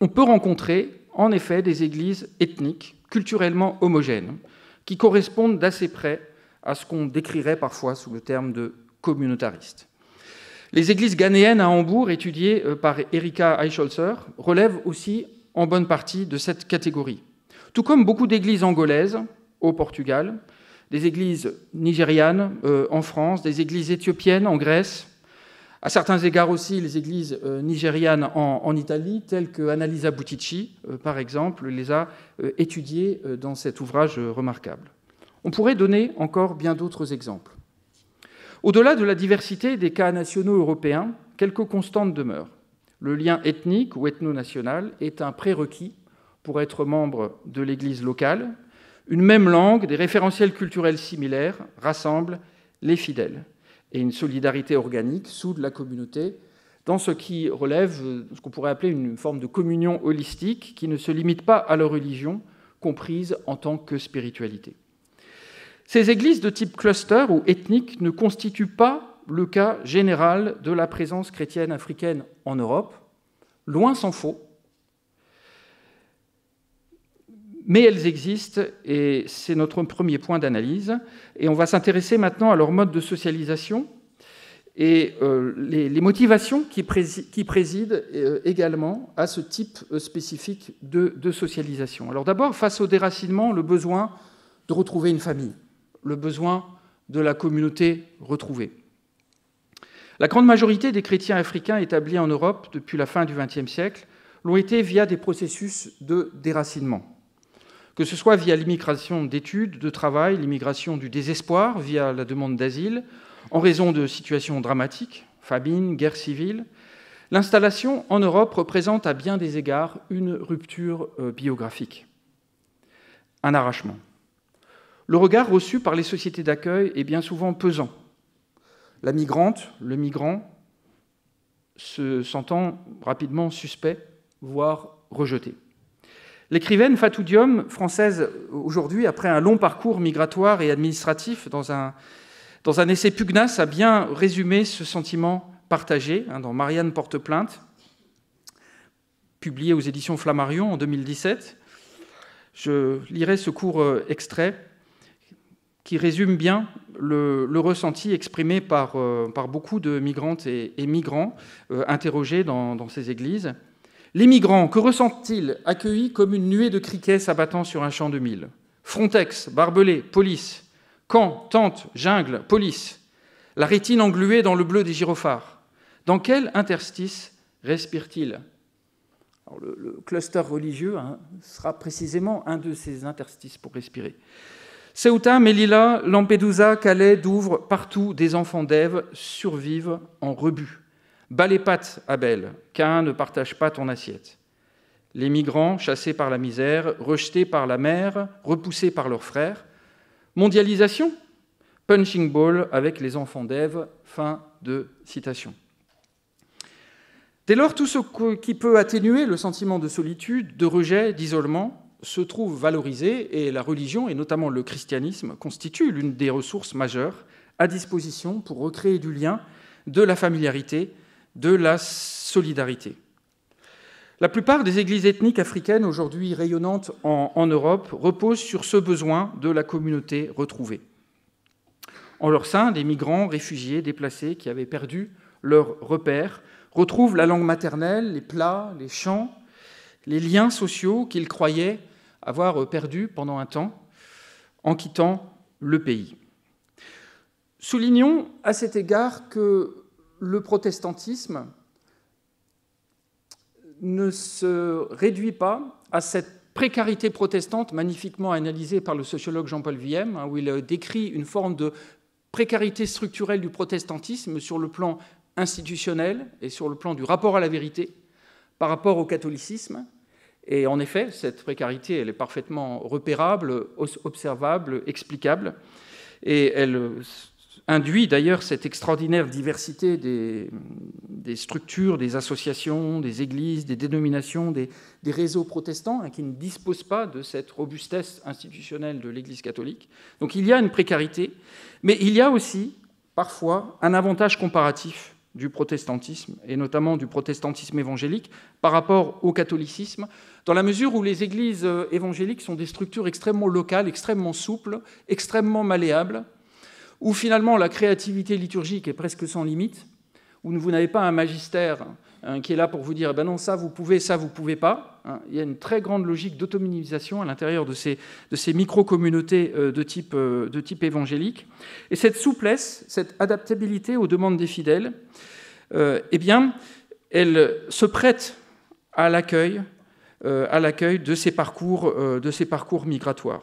on peut rencontrer en effet des églises ethniques, culturellement homogènes, qui correspondent d'assez près à ce qu'on décrirait parfois sous le terme de communautariste. Les églises ghanéennes à Hambourg, étudiées par Erika Eichholzer, relèvent aussi en bonne partie de cette catégorie. Tout comme beaucoup d'églises angolaises au Portugal, des églises nigérianes en France, des églises éthiopiennes en Grèce, à certains égards aussi les églises nigérianes en Italie, telles que Annalisa Butici, par exemple, les a étudiées dans cet ouvrage remarquable. On pourrait donner encore bien d'autres exemples. Au-delà de la diversité des cas nationaux européens, quelques constantes demeurent. Le lien ethnique ou ethno-national est un prérequis pour être membre de l'Église locale. Une même langue, des référentiels culturels similaires rassemblent les fidèles. Et une solidarité organique soude la communauté dans ce qui relève de ce qu'on pourrait appeler une forme de communion holistique qui ne se limite pas à la religion, comprise en tant que spiritualité. Ces églises de type cluster ou ethnique ne constituent pas le cas général de la présence chrétienne africaine en Europe, loin s'en faut, mais elles existent et c'est notre premier point d'analyse. Et on va s'intéresser maintenant à leur mode de socialisation et les motivations qui président également à ce type spécifique de socialisation. Alors d'abord, face au déracinement, le besoin de retrouver une famille, le besoin de la communauté retrouvée. La grande majorité des chrétiens africains établis en Europe depuis la fin du XXe siècle l'ont été via des processus de déracinement, que ce soit via l'immigration d'études, de travail, l'immigration du désespoir, via la demande d'asile, en raison de situations dramatiques, famine, guerre civile. L'installation en Europe représente à bien des égards une rupture biographique, un arrachement. Le regard reçu par les sociétés d'accueil est bien souvent pesant. La migrante, le migrant, se sentant rapidement suspect, voire rejeté. L'écrivaine Fatou Diom, française aujourd'hui, après un long parcours migratoire et administratif, dans un essai pugnace, a bien résumé ce sentiment partagé dans Marianne porte plainte, publié aux éditions Flammarion en 2017. Je lirai ce court extrait qui résume bien le ressenti exprimé par beaucoup de migrantes et migrants interrogés dans ces églises. Les migrants, que ressentent-ils accueillis comme une nuée de criquets s'abattant sur un champ de mil? Frontex, barbelés, police, camps, tentes, jungle, police, la rétine engluée dans le bleu des gyrophares. Dans quel interstice respire-t-il? Alors, le cluster religieux sera précisément un de ces interstices pour respirer. Ceuta, Melilla, Lampedusa, Calais, Douvres, partout des enfants d'Ève survivent en rebut. Bas les pattes, Abel, Caïn ne partage pas ton assiette. Les migrants, chassés par la misère, rejetés par la mer, repoussés par leurs frères. Mondialisation, punching ball avec les enfants d'Ève. Fin de citation. Dès lors, tout ce qui peut atténuer le sentiment de solitude, de rejet, d'isolement, se trouve valorisé et la religion, et notamment le christianisme, constitue l'une des ressources majeures à disposition pour recréer du lien, de la familiarité, de la solidarité. La plupart des églises ethniques africaines aujourd'hui rayonnantes en Europe reposent sur ce besoin de la communauté retrouvée. En leur sein, des migrants, réfugiés, déplacés qui avaient perdu leurs repères retrouvent la langue maternelle, les plats, les chants, les liens sociaux qu'ils croyaient avoir perdus pendant un temps en quittant le pays. Soulignons à cet égard que le protestantisme ne se réduit pas à cette précarité protestante magnifiquement analysée par le sociologue Jean-Paul Villem, où il décrit une forme de précarité structurelle du protestantisme sur le plan institutionnel et sur le plan du rapport à la vérité par rapport au catholicisme. Et en effet, cette précarité, elle est parfaitement repérable, observable, explicable, et elle induit d'ailleurs cette extraordinaire diversité des structures, des associations, des églises, des dénominations, des réseaux protestants qui ne disposent pas de cette robustesse institutionnelle de l'Église catholique. Donc il y a une précarité, mais il y a aussi parfois un avantage comparatif du protestantisme, et notamment du protestantisme évangélique, par rapport au catholicisme, dans la mesure où les églises évangéliques sont des structures extrêmement locales, extrêmement souples, extrêmement malléables, où finalement la créativité liturgique est presque sans limite, où vous n'avez pas un magistère qui est là pour vous dire ben non, ça vous pouvez pas. Il y a une très grande logique d'autonomisation à l'intérieur de ces micro-communautés de type évangélique. Et cette souplesse, cette adaptabilité aux demandes des fidèles, eh bien, elle se prête à l'accueil de ces parcours migratoires.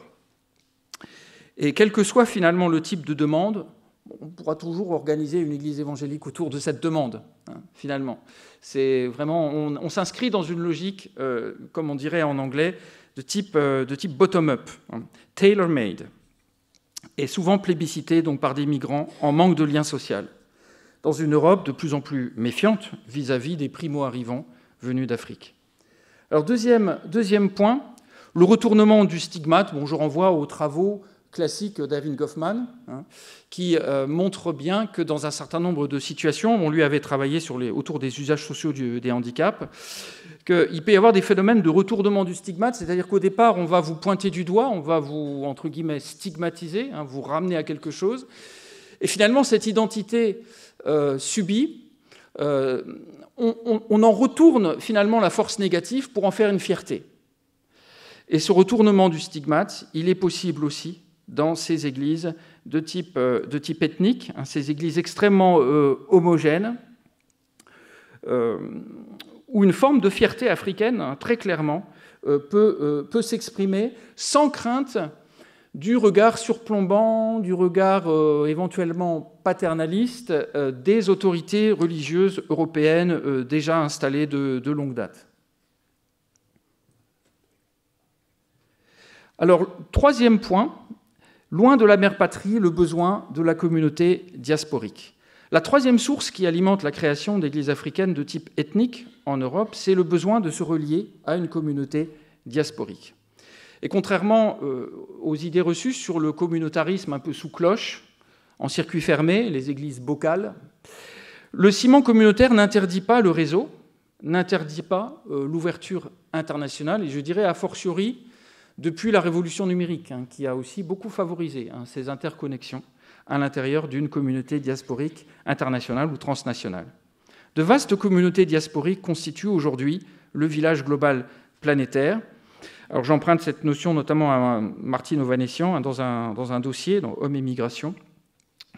Et quel que soit finalement le type de demande, on pourra toujours organiser une église évangélique autour de cette demande, finalement. C'est vraiment, on s'inscrit dans une logique, comme on dirait en anglais, de type bottom-up, tailor-made, et souvent plébiscité donc, par des migrants en manque de lien social, dans une Europe de plus en plus méfiante vis-à-vis des primo-arrivants venus d'Afrique. Alors deuxième point, le retournement du stigmate. Bon, je renvoie aux travaux classique d'Erving Goffman, qui montre bien que dans un certain nombre de situations, on lui avait travaillé autour des usages sociaux des handicaps, qu'il peut y avoir des phénomènes de retournement du stigmate, c'est-à-dire qu'au départ, on va vous pointer du doigt, on va vous, entre guillemets, stigmatiser, vous ramener à quelque chose, et finalement, cette identité subie, on en retourne finalement la force négative pour en faire une fierté. Et ce retournement du stigmate, il est possible aussi dans ces églises de type ethnique, ces églises extrêmement homogènes, où une forme de fierté africaine, très clairement, peut s'exprimer sans crainte du regard surplombant, du regard éventuellement paternaliste des autorités religieuses européennes déjà installées de longue date. Alors, troisième point, loin de la mère patrie, le besoin de la communauté diasporique. La troisième source qui alimente la création d'églises africaines de type ethnique en Europe, c'est le besoin de se relier à une communauté diasporique. Et contrairement aux idées reçues sur le communautarisme un peu sous cloche, en circuit fermé, les églises bocales, le ciment communautaire n'interdit pas le réseau, n'interdit pas l'ouverture internationale, et je dirais a fortiori depuis la révolution numérique, qui a aussi beaucoup favorisé ces interconnexions à l'intérieur d'une communauté diasporique internationale ou transnationale. De vastes communautés diasporiques constituent aujourd'hui le village global planétaire. Alors j'emprunte cette notion notamment à Martine Ovanessian dans un dossier, dans Hommes et Migration,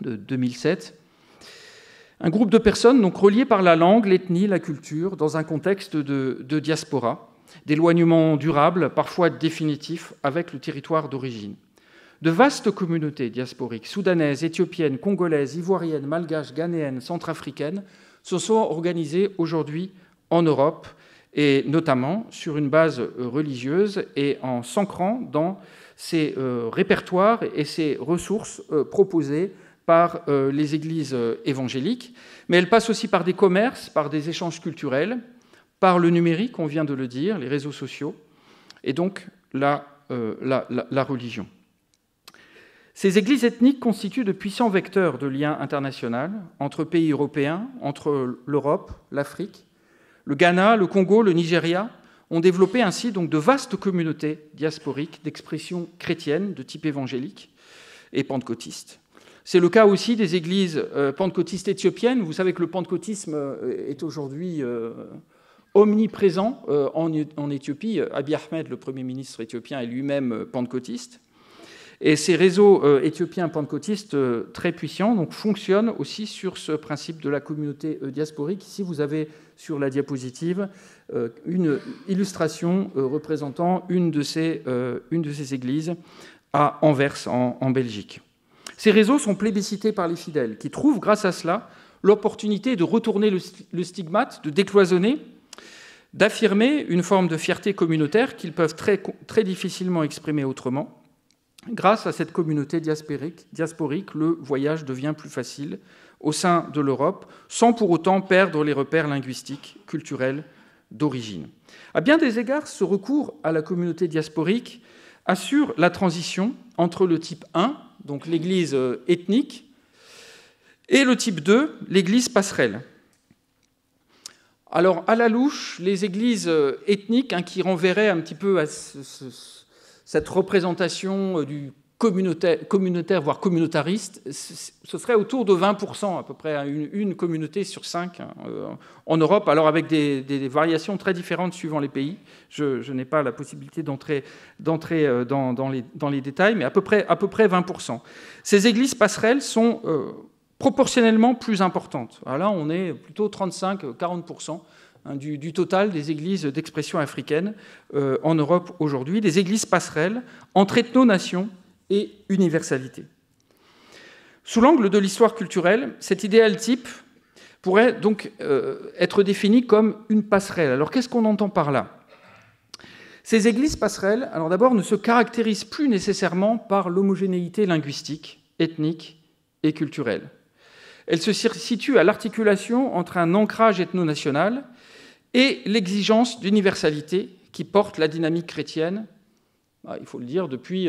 de 2007. Un groupe de personnes donc reliées par la langue, l'ethnie, la culture, dans un contexte de diaspora, d'éloignement durable, parfois définitif, avec le territoire d'origine. De vastes communautés diasporiques, soudanaises, éthiopiennes, congolaises, ivoiriennes, malgaches, ghanéennes, centrafricaines, se sont organisées aujourd'hui en Europe, et notamment sur une base religieuse et en s'ancrant dans ces répertoires et ces ressources proposées par les églises évangéliques. Mais elles passent aussi par des commerces, par des échanges culturels, par le numérique, on vient de le dire, les réseaux sociaux, et donc la religion. Ces églises ethniques constituent de puissants vecteurs de liens internationaux entre pays européens, entre l'Europe, l'Afrique. Le Ghana, le Congo, le Nigeria ont développé ainsi donc de vastes communautés diasporiques d'expression chrétienne de type évangélique et pentecôtiste. C'est le cas aussi des églises pentecôtistes éthiopiennes. Vous savez que le pentecôtisme est aujourd'hui omniprésent en Éthiopie. Abiy Ahmed, le Premier ministre éthiopien, est lui-même pentecôtiste. Et ces réseaux éthiopiens pentecôtistes très puissants donc, fonctionnent aussi sur ce principe de la communauté diasporique. Ici, vous avez sur la diapositive une illustration représentant une de ces églises à Anvers, en Belgique. Ces réseaux sont plébiscités par les fidèles, qui trouvent, grâce à cela, l'opportunité de retourner le stigmate, de décloisonner, d'affirmer une forme de fierté communautaire qu'ils peuvent très difficilement exprimer autrement. Grâce à cette communauté diasporique, le voyage devient plus facile au sein de l'Europe, sans pour autant perdre les repères linguistiques, culturels d'origine. À bien des égards, ce recours à la communauté diasporique assure la transition entre le type 1, donc l'Église ethnique, et le type 2, l'Église passerelle. Alors, à la louche, les églises ethniques, qui renverraient un petit peu à cette représentation du communautaire, voire communautariste, ce serait autour de 20% à peu près, une communauté sur 5 en Europe, alors avec des variations très différentes suivant les pays. Je n'ai pas la possibilité d'entrer dans les détails, mais à peu près 20%. Ces églises passerelles sont proportionnellement plus importantes. Alors là, on est plutôt 35-40%. Du total des églises d'expression africaine en Europe aujourd'hui, des églises passerelles entre ethno-nation et universalité. Sous l'angle de l'histoire culturelle, cet idéal type pourrait donc être défini comme une passerelle. Alors qu'est-ce qu'on entend par là ? Ces églises passerelles, alors d'abord, ne se caractérisent plus nécessairement par l'homogénéité linguistique, ethnique et culturelle. Elles se situent à l'articulation entre un ancrage ethno-national et l'exigence d'universalité qui porte la dynamique chrétienne il faut le dire, depuis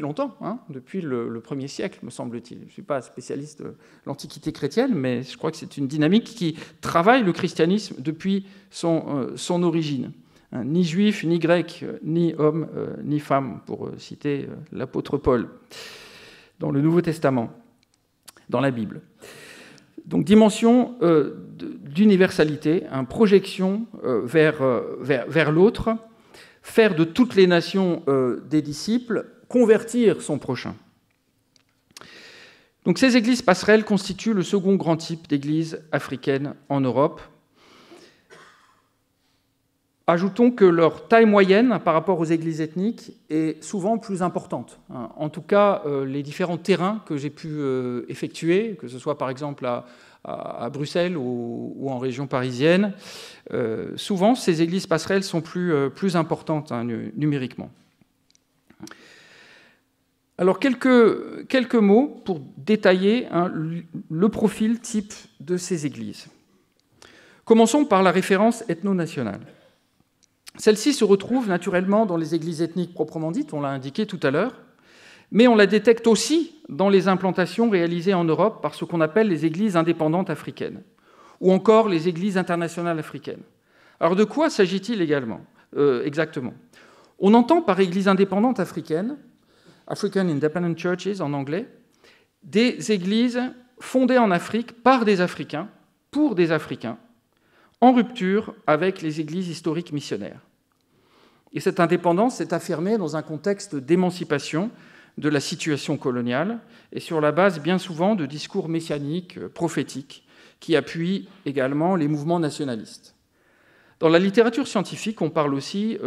longtemps, hein, depuis le 1er siècle, me semble-t-il. Je ne suis pas spécialiste de l'Antiquité chrétienne, mais je crois que c'est une dynamique qui travaille le christianisme depuis son origine. Hein, ni juif, ni grec, ni homme, ni femme, pour citer l'apôtre Paul, dans le Nouveau Testament, dans la Bible. Donc, dimension d'universalité, hein, projection vers l'autre, faire de toutes les nations des disciples, convertir son prochain. Donc, ces églises passerelles constituent le second grand type d'église africaine en Europe. Ajoutons que leur taille moyenne par rapport aux églises ethniques est souvent plus importante. En tout cas, les différents terrains que j'ai pu effectuer, que ce soit par exemple à Bruxelles ou en région parisienne, souvent ces églises passerelles sont plus importantes, hein, numériquement. Alors quelques mots pour détailler, hein, le profil type de ces églises. Commençons par la référence ethno-nationale. Celle-ci se retrouve naturellement dans les églises ethniques proprement dites, on l'a indiqué tout à l'heure, mais on la détecte aussi dans les implantations réalisées en Europe par ce qu'on appelle les églises indépendantes africaines, ou encore les églises internationales africaines. Alors de quoi s'agit-il exactement ? On entend par église indépendante africaine, African Independent Churches en anglais, des églises fondées en Afrique par des Africains, pour des Africains, en rupture avec les églises historiques missionnaires. Et cette indépendance s'est affirmée dans un contexte d'émancipation de la situation coloniale et sur la base bien souvent de discours messianiques, prophétiques, qui appuient également les mouvements nationalistes. Dans la littérature scientifique, on parle aussi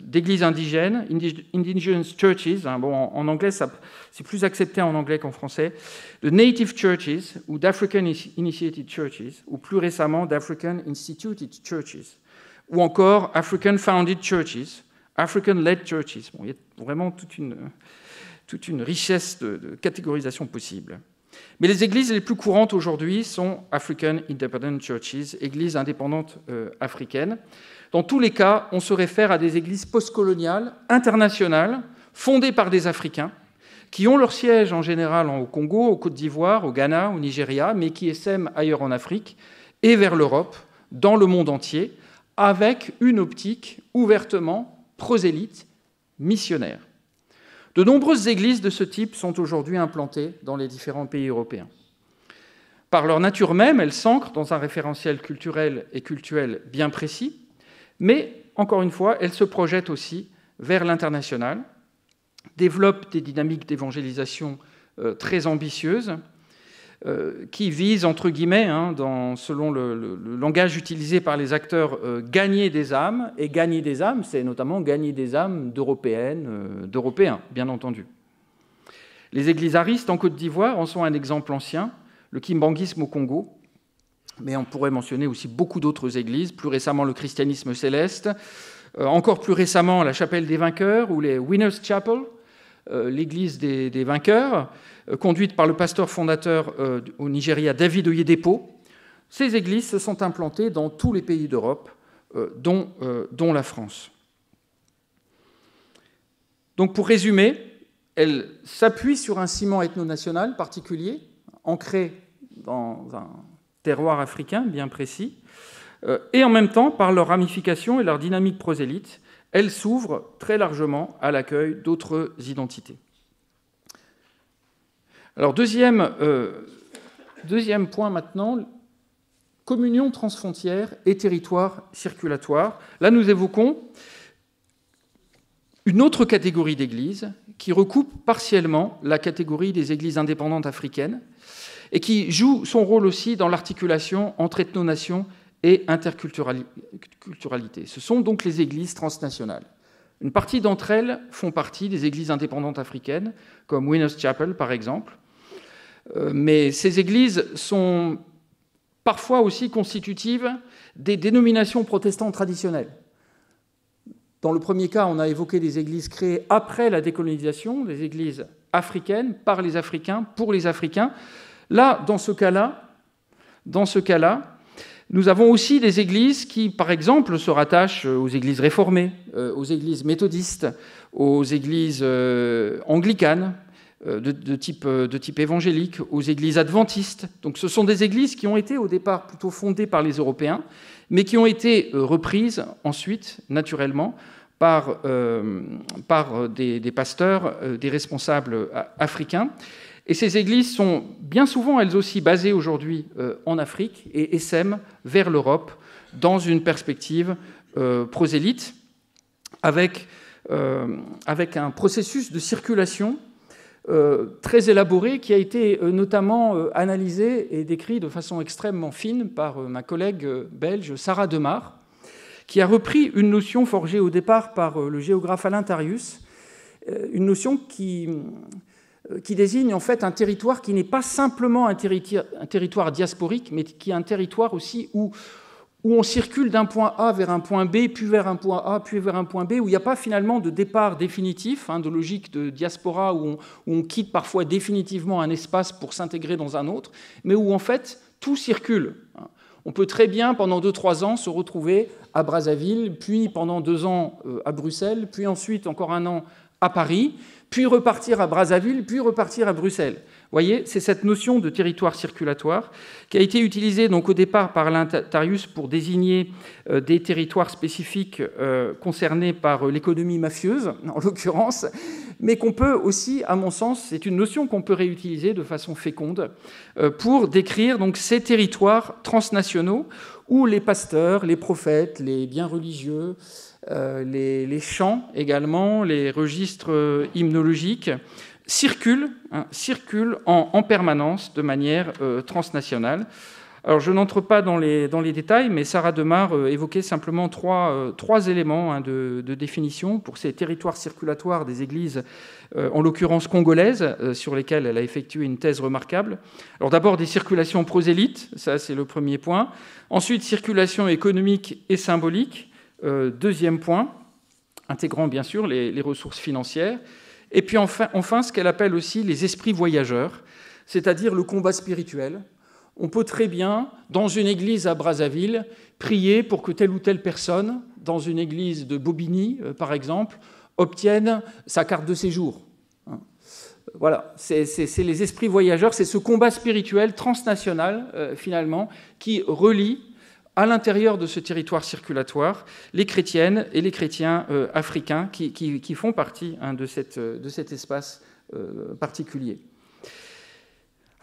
d'églises indigènes, indigenous churches, hein, bon, en anglais, c'est plus accepté en anglais qu'en français, de native churches ou d'African initiated churches, ou plus récemment d'African instituted churches, ou encore African founded churches, African led churches. Bon, il y a vraiment toute une richesse de catégorisation possible. Mais les églises les plus courantes aujourd'hui sont African Independent Churches, églises indépendantes africaines. Dans tous les cas, on se réfère à des églises postcoloniales, internationales, fondées par des Africains, qui ont leur siège en général au Congo, au Côte d'Ivoire, au Ghana, au Nigeria, mais qui essaiment ailleurs en Afrique et vers l'Europe, dans le monde entier, avec une optique ouvertement prosélyte, missionnaire. De nombreuses églises de ce type sont aujourd'hui implantées dans les différents pays européens. Par leur nature même, elles s'ancrent dans un référentiel culturel et cultuel bien précis, mais, encore une fois, elles se projettent aussi vers l'international, développent des dynamiques d'évangélisation très ambitieuses, qui visent, entre guillemets, hein, selon le langage utilisé par les acteurs, gagner des âmes. Et gagner des âmes, c'est notamment gagner des âmes d'Européennes, d'Européens, bien entendu. Les églises aristes en Côte d'Ivoire en sont un exemple ancien, le kimbanguisme au Congo, mais on pourrait mentionner aussi beaucoup d'autres églises, plus récemment le christianisme céleste, encore plus récemment la chapelle des vainqueurs ou les Winners' Chapel, l'église des vainqueurs, conduite par le pasteur fondateur au Nigeria, David Oyedepo. Ces églises se sont implantées dans tous les pays d'Europe, dont la France. Donc pour résumer, elles s'appuient sur un ciment ethno-national particulier, ancré dans un terroir africain bien précis, et en même temps, par leur ramification et leur dynamique prosélyte, elles s'ouvrent très largement à l'accueil d'autres identités. Alors deuxième point maintenant, communion transfrontière et territoire circulatoire. Là, nous évoquons une autre catégorie d'églises qui recoupe partiellement la catégorie des églises indépendantes africaines et qui joue son rôle aussi dans l'articulation entre ethno-nations et interculturalité. Ce sont donc les églises transnationales. Une partie d'entre elles font partie des églises indépendantes africaines, comme Winners' Chapel par exemple, mais ces églises sont parfois aussi constitutives des dénominations protestantes traditionnelles. Dans le premier cas, on a évoqué des églises créées après la décolonisation, des églises africaines, par les Africains, pour les Africains. Là, dans ce cas-là, Nous avons aussi des églises qui, par exemple, se rattachent aux églises réformées, aux églises méthodistes, aux églises anglicanes, de type évangélique, aux églises adventistes. Donc ce sont des églises qui ont été au départ plutôt fondées par les Européens, mais qui ont été reprises ensuite, naturellement, par des pasteurs, des responsables africains. Et ces églises sont bien souvent, elles aussi, basées aujourd'hui en Afrique et essaiment vers l'Europe dans une perspective prosélyte, avec un processus de circulation très élaboré qui a été notamment analysé et décrit de façon extrêmement fine par ma collègue belge Sarah Demar, qui a repris une notion forgée au départ par le géographe Alain Tarius, une notion qui désigne en fait un territoire qui n'est pas simplement un territoire diasporique, mais qui est un territoire aussi où on circule d'un point A vers un point B, puis vers un point A, puis vers un point B, où il n'y a pas finalement de départ définitif, de logique de diaspora, où on quitte parfois définitivement un espace pour s'intégrer dans un autre, mais où en fait tout circule. On peut très bien, pendant 2-3 ans, se retrouver à Brazzaville, puis pendant 2 ans à Bruxelles, puis ensuite encore 1 an à Paris, puis repartir à Brazzaville, puis repartir à Bruxelles. Vous voyez, c'est cette notion de territoire circulatoire qui a été utilisée donc, au départ par Alain Tarius pour désigner des territoires spécifiques concernés par l'économie mafieuse, en l'occurrence, mais qu'on peut aussi, à mon sens, c'est une notion qu'on peut réutiliser de façon féconde pour décrire donc, ces territoires transnationaux où les pasteurs, les prophètes, les biens religieux, les chants également, les registres hymnologiques, circulent en permanence de manière transnationale. Alors, je n'entre pas dans les détails, mais Sarah Demar évoquait simplement trois éléments de définition pour ces territoires circulatoires des églises, en l'occurrence congolaises, sur lesquelles elle a effectué une thèse remarquable. Alors, d'abord, des circulations prosélytes, ça c'est le premier point. Ensuite, circulation économique et symbolique. Deuxième point, intégrant bien sûr les ressources financières. Et puis enfin, ce qu'elle appelle aussi les esprits voyageurs, c'est-à-dire le combat spirituel. On peut très bien, dans une église à Brazzaville, prier pour que telle ou telle personne, dans une église de Bobigny, par exemple, obtienne sa carte de séjour. Voilà, c'est les esprits voyageurs, c'est ce combat spirituel transnational, finalement, qui relie à l'intérieur de ce territoire circulatoire les chrétiennes et les chrétiens africains qui font partie de cet espace particulier.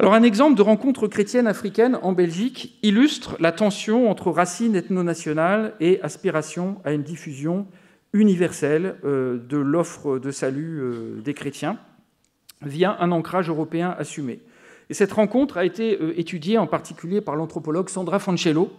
Alors, un exemple de rencontre chrétienne africaine en Belgique illustre la tension entre racines ethno-nationales et aspiration à une diffusion universelle de l'offre de salut des chrétiens via un ancrage européen assumé. Et cette rencontre a été étudiée en particulier par l'anthropologue Sandra Fancello.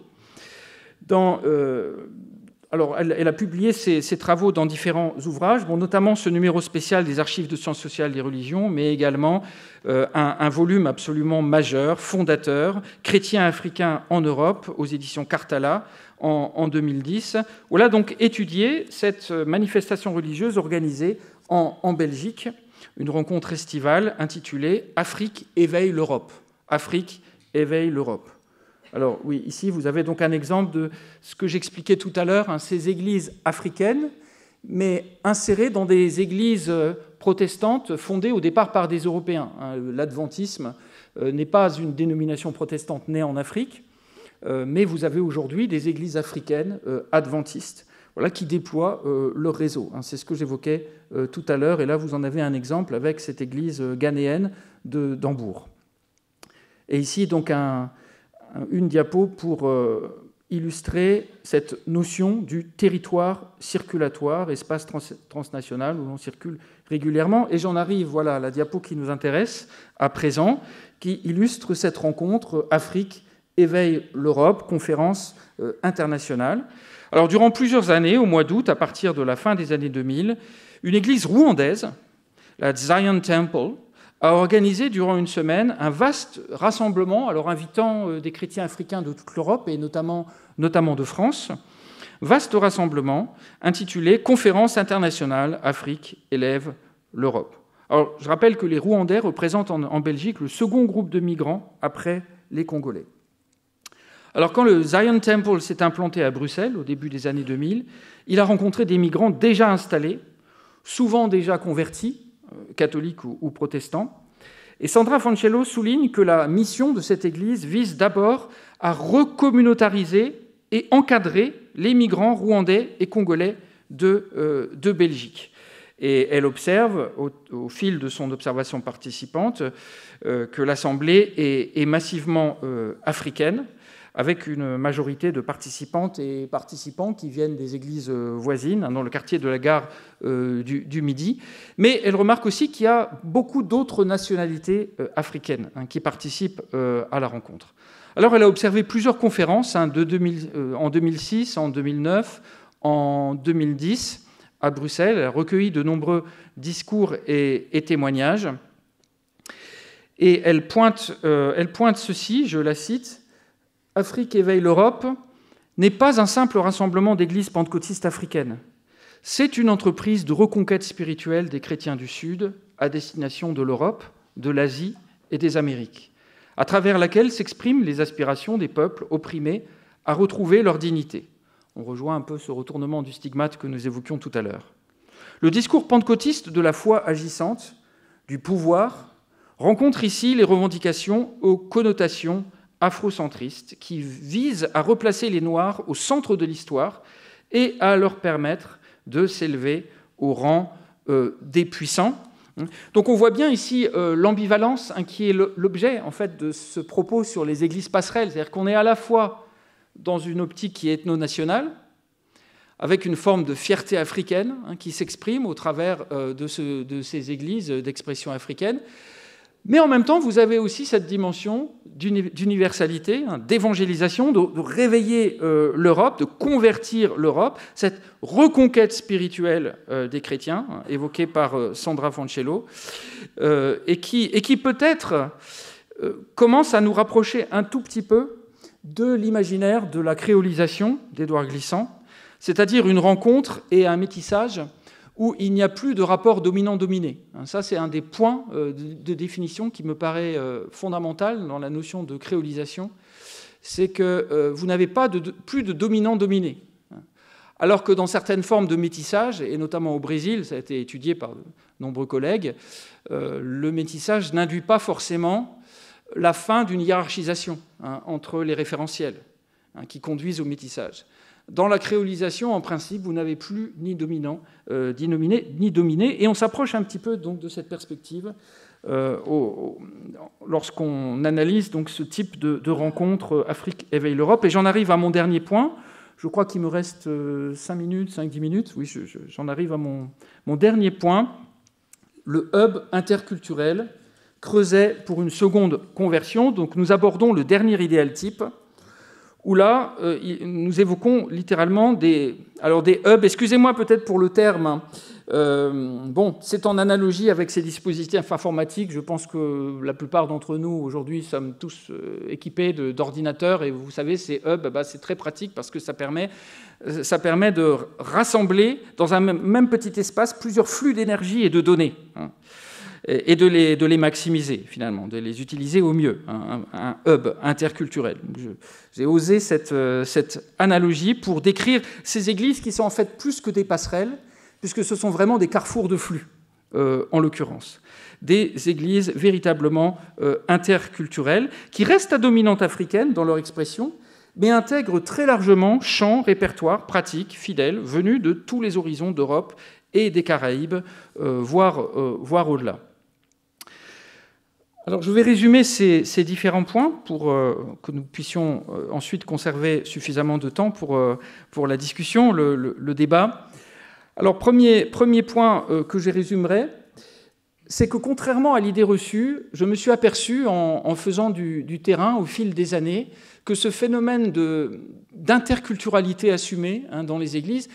Alors, elle a publié ses travaux dans différents ouvrages, notamment ce numéro spécial des archives de sciences sociales des religions, mais également un volume absolument majeur, fondateur, Chrétiens africains en Europe, aux éditions Cartala, en 2010, où elle a donc étudié cette manifestation religieuse organisée en Belgique, une rencontre estivale intitulée « Afrique éveille l'Europe ». Afrique éveille l'Europe. Alors oui, ici, vous avez donc un exemple de ce que j'expliquais tout à l'heure, ces églises africaines, mais insérées dans des églises protestantes fondées au départ par des Européens. L'adventisme n'est pas une dénomination protestante née en Afrique, mais vous avez aujourd'hui des églises africaines adventistes qui déploient leur réseau. C'est ce que j'évoquais tout à l'heure, et là, vous en avez un exemple avec cette église ghanéenne d'Hambourg. Et ici, donc, une diapo pour illustrer cette notion du territoire circulatoire, espace transnational où l'on circule régulièrement. Et j'en arrive, à la diapo qui nous intéresse à présent, qui illustre cette rencontre Afrique éveille l'Europe, conférence internationale. Alors, durant plusieurs années, au mois d'août, à partir de la fin des années 2000, une église rwandaise, la Zion Temple, a organisé durant une semaine un vaste rassemblement, alors invitant des chrétiens africains de toute l'Europe et notamment de France, vaste rassemblement intitulé « Conférence internationale Afrique élève l'Europe ». Alors, je rappelle que les Rwandais représentent en Belgique le second groupe de migrants après les Congolais. Alors quand le Zion Temple s'est implanté à Bruxelles au début des années 2000, il a rencontré des migrants déjà installés, souvent déjà convertis, catholiques ou protestants. Et Sandra Fancello souligne que la mission de cette église vise d'abord à recommunautariser et encadrer les migrants rwandais et congolais de Belgique. Et elle observe, au fil de son observation participante, que l'Assemblée est massivement africaine, avec une majorité de participantes et participants qui viennent des églises voisines, dans le quartier de la gare du Midi. Mais elle remarque aussi qu'il y a beaucoup d'autres nationalités africaines qui participent à la rencontre. Alors elle a observé plusieurs conférences en 2006, en 2009, en 2010 à Bruxelles. Elle a recueilli de nombreux discours et témoignages. Et elle pointe ceci, je la cite, « Afrique éveille l'Europe n'est pas un simple rassemblement d'églises pentecôtistes africaines. C'est une entreprise de reconquête spirituelle des chrétiens du Sud à destination de l'Europe, de l'Asie et des Amériques, à travers laquelle s'expriment les aspirations des peuples opprimés à retrouver leur dignité. » On rejoint un peu ce retournement du stigmate que nous évoquions tout à l'heure. Le discours pentecôtiste de la foi agissante, du pouvoir, rencontre ici les revendications aux connotations afrocentristes qui visent à replacer les Noirs au centre de l'histoire et à leur permettre de s'élever au rang des puissants. Donc on voit bien ici l'ambivalence qui est l'objet en fait, de ce propos sur les églises passerelles. C'est-à-dire qu'on est à la fois dans une optique qui est ethno-nationale, avec une forme de fierté africaine qui s'exprime au travers de ces églises d'expression africaine. Mais en même temps, vous avez aussi cette dimension d'universalité, d'évangélisation, de réveiller l'Europe, de convertir l'Europe, cette reconquête spirituelle des chrétiens, évoquée par Sandra Fancello, et qui peut-être commence à nous rapprocher un tout petit peu de l'imaginaire de la créolisation d'Édouard Glissant, c'est-à-dire une rencontre et un métissage où il n'y a plus de rapport dominant-dominé. Ça, c'est un des points de définition qui me paraît fondamental dans la notion de créolisation, c'est que vous n'avez pas plus de dominant-dominé. Alors que dans certaines formes de métissage, et notamment au Brésil, ça a été étudié par de nombreux collègues, le métissage n'induit pas forcément la fin d'une hiérarchisation entre les référentiels qui conduisent au métissage. Dans la créolisation, en principe, vous n'avez plus ni dominant, ni dominé, et on s'approche un petit peu donc, de cette perspective lorsqu'on analyse donc, ce type de rencontre Afrique éveille l'Europe. Et j'en arrive à mon dernier point. Je crois qu'il me reste 5-10 minutes. Oui, j'en arrive à mon dernier point. Le hub interculturel creusait pour une seconde conversion. Donc nous abordons le dernier idéal type, où là, nous évoquons littéralement des hubs. Excusez-moi peut-être pour le terme. Bon, c'est en analogie avec ces dispositifs informatiques. Je pense que la plupart d'entre nous, aujourd'hui, sommes tous équipés d'ordinateurs. Et vous savez, ces hubs, c'est très pratique parce que ça permet de rassembler dans un même petit espace plusieurs flux d'énergie et de données. Et de les maximiser, finalement, de les utiliser au mieux, un hub interculturel. J'ai osé cette analogie pour décrire ces églises qui sont en fait plus que des passerelles, puisque ce sont vraiment des carrefours de flux, en l'occurrence. Des églises véritablement interculturelles, qui restent à dominante africaine dans leur expression, mais intègrent très largement chants, répertoires, pratiques, fidèles, venus de tous les horizons d'Europe et des Caraïbes, voire au-delà. Alors, je vais résumer ces différents points pour que nous puissions ensuite conserver suffisamment de temps pour la discussion, le débat. Alors, premier point que je résumerai, c'est que contrairement à l'idée reçue, je me suis aperçu en faisant du terrain au fil des années que ce phénomène d'interculturalité assumée dans les églises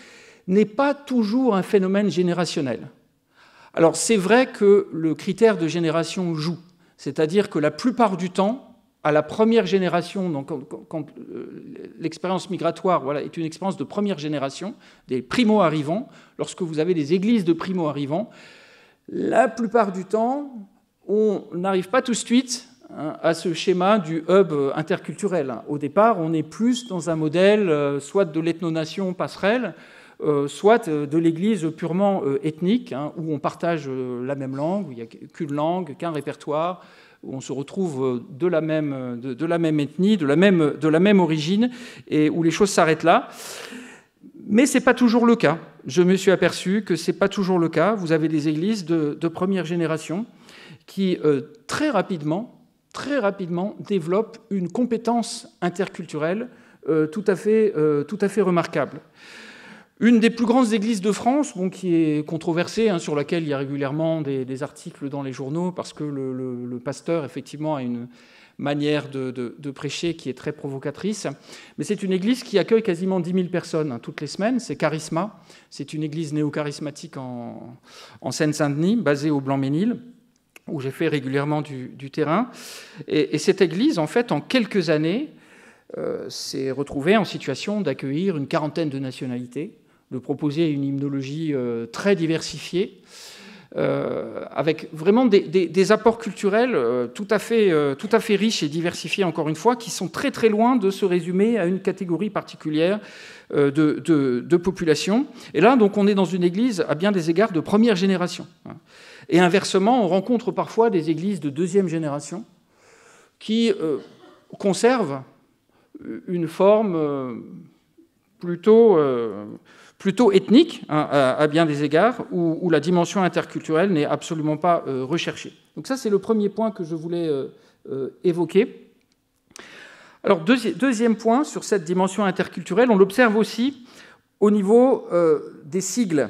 n'est pas toujours un phénomène générationnel. Alors, c'est vrai que le critère de génération joue. C'est-à-dire que la plupart du temps, à la première génération, donc quand l'expérience migratoire est une expérience de première génération, des primo-arrivants, lorsque vous avez des églises de primo-arrivants, la plupart du temps, on n'arrive pas tout de suite à ce schéma du hub interculturel. Au départ, on est plus dans un modèle soit de l'ethnonation passerelle, soit de l'Église purement ethnique, où on partage la même langue, où il n'y a qu'une langue, qu'un répertoire, où on se retrouve de la même ethnie, de la même origine, et où les choses s'arrêtent là. Mais ce n'est pas toujours le cas. Je me suis aperçu que ce n'est pas toujours le cas. Vous avez des églises de première génération qui, très rapidement, développent une compétence interculturelle tout à fait remarquable. Une des plus grandes églises de France, qui est controversée, sur laquelle il y a régulièrement des articles dans les journaux, parce que le pasteur, effectivement, a une manière de prêcher qui est très provocatrice. Mais c'est une église qui accueille quasiment 10 000 personnes toutes les semaines. C'est Charisma. C'est une église néo-charismatique en Seine-Saint-Denis, basée au Blanc-Ménil, où j'ai fait régulièrement du terrain. Et cette église, en fait, en quelques années, s'est retrouvée en situation d'accueillir une quarantaine de nationalités, de proposer une hymnologie très diversifiée, avec vraiment des apports culturels tout à fait riches et diversifiés, encore une fois, qui sont très très loin de se résumer à une catégorie particulière de population. Et là, donc, on est dans une église, à bien des égards, de première génération. Et inversement, on rencontre parfois des églises de deuxième génération qui conservent une forme plutôt ethnique, à bien des égards, où la dimension interculturelle n'est absolument pas recherchée. Donc ça, c'est le premier point que je voulais évoquer. Alors, deuxième point sur cette dimension interculturelle, on l'observe aussi au niveau des sigles.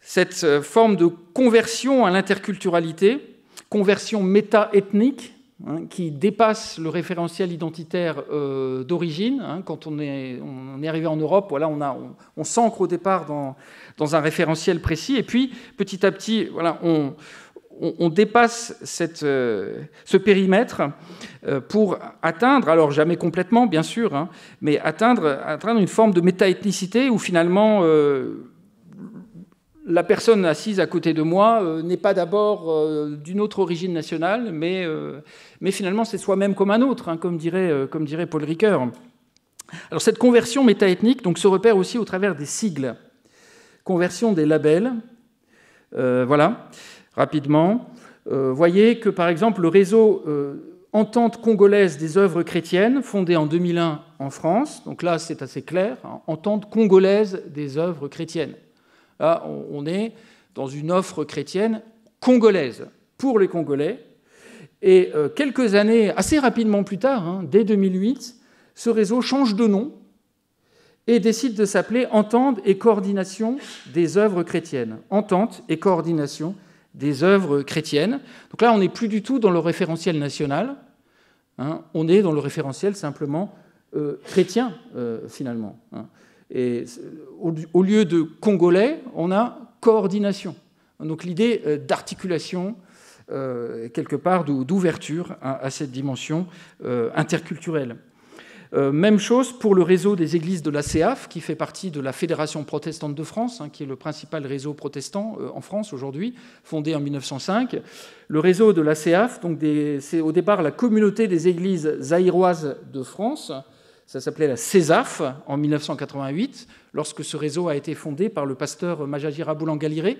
Cette forme de conversion à l'interculturalité, conversion méta-ethnique, qui dépasse le référentiel identitaire d'origine. Quand on est arrivé en Europe, voilà, on s'ancre au départ dans un référentiel précis, et puis petit à petit, voilà, on dépasse ce périmètre pour atteindre, alors jamais complètement bien sûr, mais atteindre une forme de méta-ethnicité où finalement la personne assise à côté de moi n'est pas d'abord d'une autre origine nationale, mais finalement c'est soi-même comme un autre, comme dirait Paul Ricoeur. Alors cette conversion métaethnique se repère aussi au travers des sigles. Conversion des labels. Voilà, rapidement. Voyez que par exemple le réseau Entente congolaise des œuvres chrétiennes, fondé en 2001 en France, donc là c'est assez clair, Entente congolaise des œuvres chrétiennes. Là, on est dans une offre chrétienne congolaise pour les Congolais. Et quelques années, assez rapidement plus tard, dès 2008, ce réseau change de nom et décide de s'appeler Entente et coordination des œuvres chrétiennes. Entente et coordination des œuvres chrétiennes. Donc là, on n'est plus du tout dans le référentiel national. On est dans le référentiel simplement chrétien, finalement. Et au lieu de congolais, on a coordination. Donc l'idée d'articulation, quelque part, d'ouverture à cette dimension interculturelle. Même chose pour le réseau des églises de la CEAF, qui fait partie de la Fédération protestante de France, qui est le principal réseau protestant en France aujourd'hui, fondé en 1905. Le réseau de la CEAF, c'est au départ la communauté des églises zaïroises de France. Ça s'appelait la CESAF en 1988, lorsque ce réseau a été fondé par le pasteur Majajira Boulangaliré,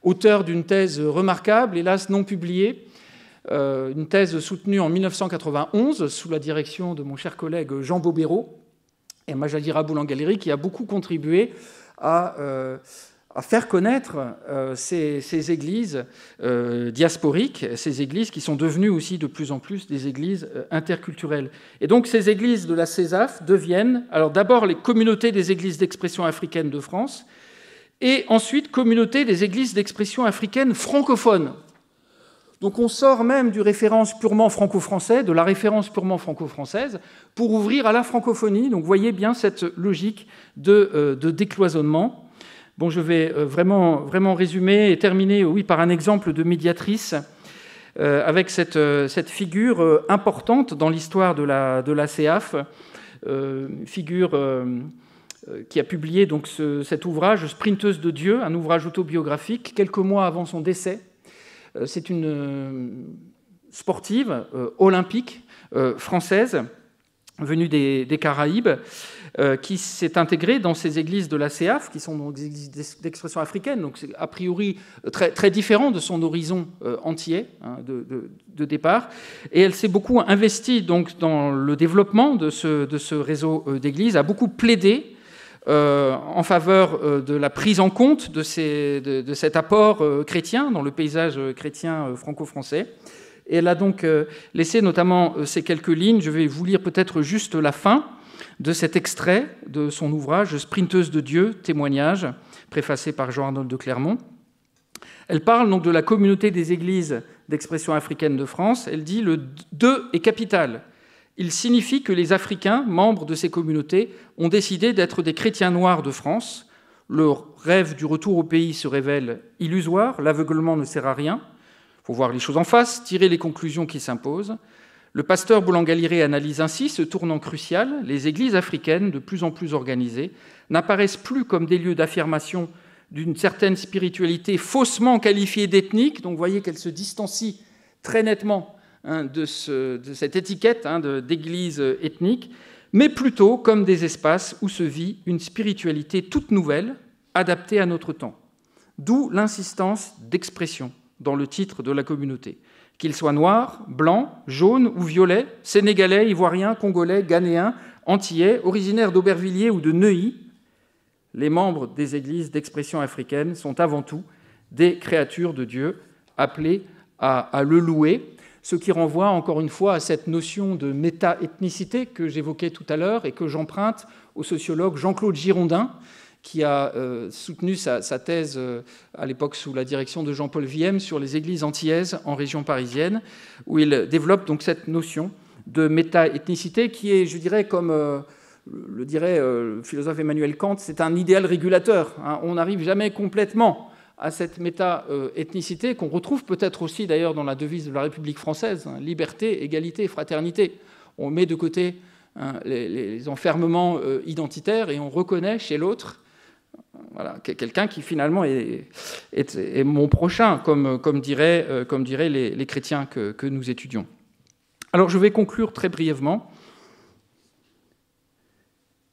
auteur d'une thèse remarquable, hélas non publiée, une thèse soutenue en 1991 sous la direction de mon cher collègue Jean Bobéro et Majajira Boulangaliré, qui a beaucoup contribué à faire connaître ces églises diasporiques, ces églises qui sont devenues aussi de plus en plus des églises interculturelles. Et donc ces églises de la CESAF deviennent alors d'abord les communautés des églises d'expression africaine de France et ensuite communautés des églises d'expression africaine francophones. Donc on sort même du référence purement franco-français, de la référence purement franco-française, pour ouvrir à la francophonie. Donc vous voyez bien cette logique de décloisonnement. Bon, je vais vraiment résumer et terminer, oui, par un exemple de médiatrice avec cette figure importante dans l'histoire de la CEAF, figure qui a publié donc cet ouvrage, Sprinteuse de Dieu, un ouvrage autobiographique, quelques mois avant son décès. C'est une sportive, olympique, française, venue des Caraïbes, qui s'est intégrée dans ces églises de la CEAF, qui sont donc des églises d'expression africaine, donc c'est a priori très, très différent de son horizon entier de départ. Et elle s'est beaucoup investie donc, dans le développement de ce réseau d'églises, a beaucoup plaidé en faveur de la prise en compte de cet apport chrétien dans le paysage chrétien franco-français. Et elle a donc laissé notamment ces quelques lignes. Je vais vous lire peut-être juste la fin de cet extrait de son ouvrage « Sprinteuse de Dieu, témoignage », préfacé par Jean-Arnold de Clermont. Elle parle donc de la communauté des églises d'expression africaine de France. Elle dit « Le « de » est capital. Il signifie que les Africains, membres de ces communautés, ont décidé d'être des chrétiens noirs de France. Leur rêve du retour au pays se révèle illusoire. L'aveuglement ne sert à rien. Il faut voir les choses en face, tirer les conclusions qui s'imposent. Le pasteur Boulangaliré analyse ainsi ce tournant crucial. Les églises africaines, de plus en plus organisées, n'apparaissent plus comme des lieux d'affirmation d'une certaine spiritualité faussement qualifiée d'ethnique. Donc vous voyez qu'elle se distancie très nettement de cette étiquette d'église ethnique, mais plutôt comme des espaces où se vit une spiritualité toute nouvelle, adaptée à notre temps. D'où l'insistance d'expression dans le titre de la communauté. Qu'ils soient noirs, blancs, jaunes ou violets, sénégalais, ivoiriens, congolais, ghanéens, antillais, originaires d'Aubervilliers ou de Neuilly, les membres des églises d'expression africaine sont avant tout des créatures de Dieu appelées à le louer, ce qui renvoie encore une fois à cette notion de méta-ethnicité que j'évoquais tout à l'heure et que j'emprunte au sociologue Jean-Claude Girondin, qui a soutenu sa thèse à l'époque sous la direction de Jean-Paul Viem sur les églises antillaises en région parisienne, où il développe donc cette notion de méta-ethnicité qui est, je dirais, comme le dirait le philosophe Emmanuel Kant, c'est un idéal régulateur. On n'arrive jamais complètement à cette méta-ethnicité qu'on retrouve peut-être aussi d'ailleurs dans la devise de la République française, liberté, égalité, fraternité. On met de côté les enfermements identitaires et on reconnaît chez l'autre voilà, quelqu'un qui finalement est mon prochain, comme diraient les chrétiens que nous étudions. Alors je vais conclure très brièvement.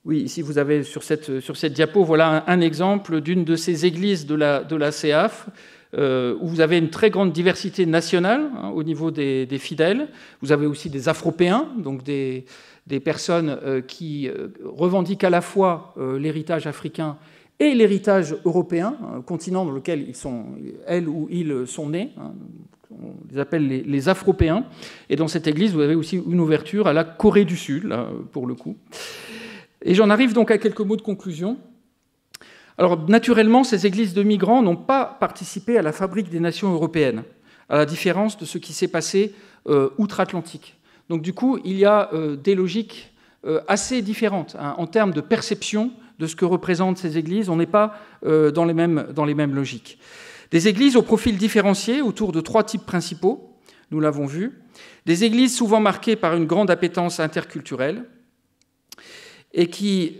Oui, ici vous avez sur cette diapo, voilà un exemple d'une de ces églises de la CEAF, où vous avez une très grande diversité nationale au niveau des fidèles. Vous avez aussi des Afropéens, donc des personnes qui revendiquent à la fois l'héritage africain et l'héritage européen, un continent dans lequel elles ou ils sont nés. On les appelle les Afropéens. Et dans cette église, vous avez aussi une ouverture à la Corée du Sud, là, pour le coup. Et j'en arrive donc à quelques mots de conclusion. Alors, naturellement, ces églises de migrants n'ont pas participé à la fabrique des nations européennes, à la différence de ce qui s'est passé outre-Atlantique. Donc, du coup, il y a des logiques assez différentes en termes de perception de ce que représentent ces églises. On n'est pas dans les mêmes logiques. Des églises au profil différencié autour de 3 types principaux, nous l'avons vu. Des églises souvent marquées par une grande appétence interculturelle et qui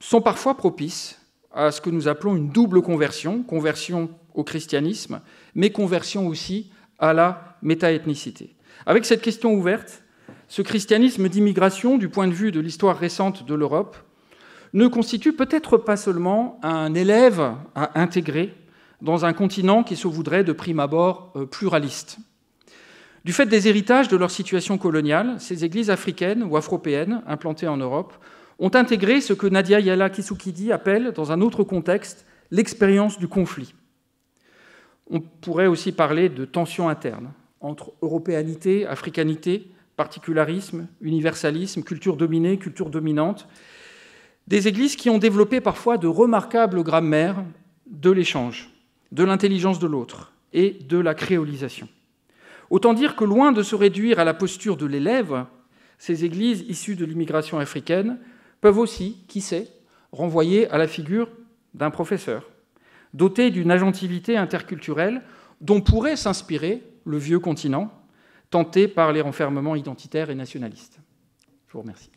sont parfois propices à ce que nous appelons une double conversion, conversion au christianisme, mais conversion aussi à la métaethnicité. Avec cette question ouverte, ce christianisme d'immigration, du point de vue de l'histoire récente de l'Europe, ne constitue peut-être pas seulement un élève à intégrer dans un continent qui se voudrait de prime abord pluraliste. Du fait des héritages de leur situation coloniale, ces églises africaines ou afropéennes implantées en Europe ont intégré ce que Nadia Yala Kisukidi appelle, dans un autre contexte, l'expérience du conflit. On pourrait aussi parler de tensions internes entre européanité, africanité, particularisme, universalisme, culture dominée, culture dominante, des églises qui ont développé parfois de remarquables grammaires de l'échange, de l'intelligence de l'autre et de la créolisation. Autant dire que loin de se réduire à la posture de l'élève, ces églises issues de l'immigration africaine peuvent aussi, qui sait, renvoyer à la figure d'un professeur, doté d'une agentivité interculturelle dont pourrait s'inspirer le vieux continent, tenté par les renfermements identitaires et nationalistes. Je vous remercie.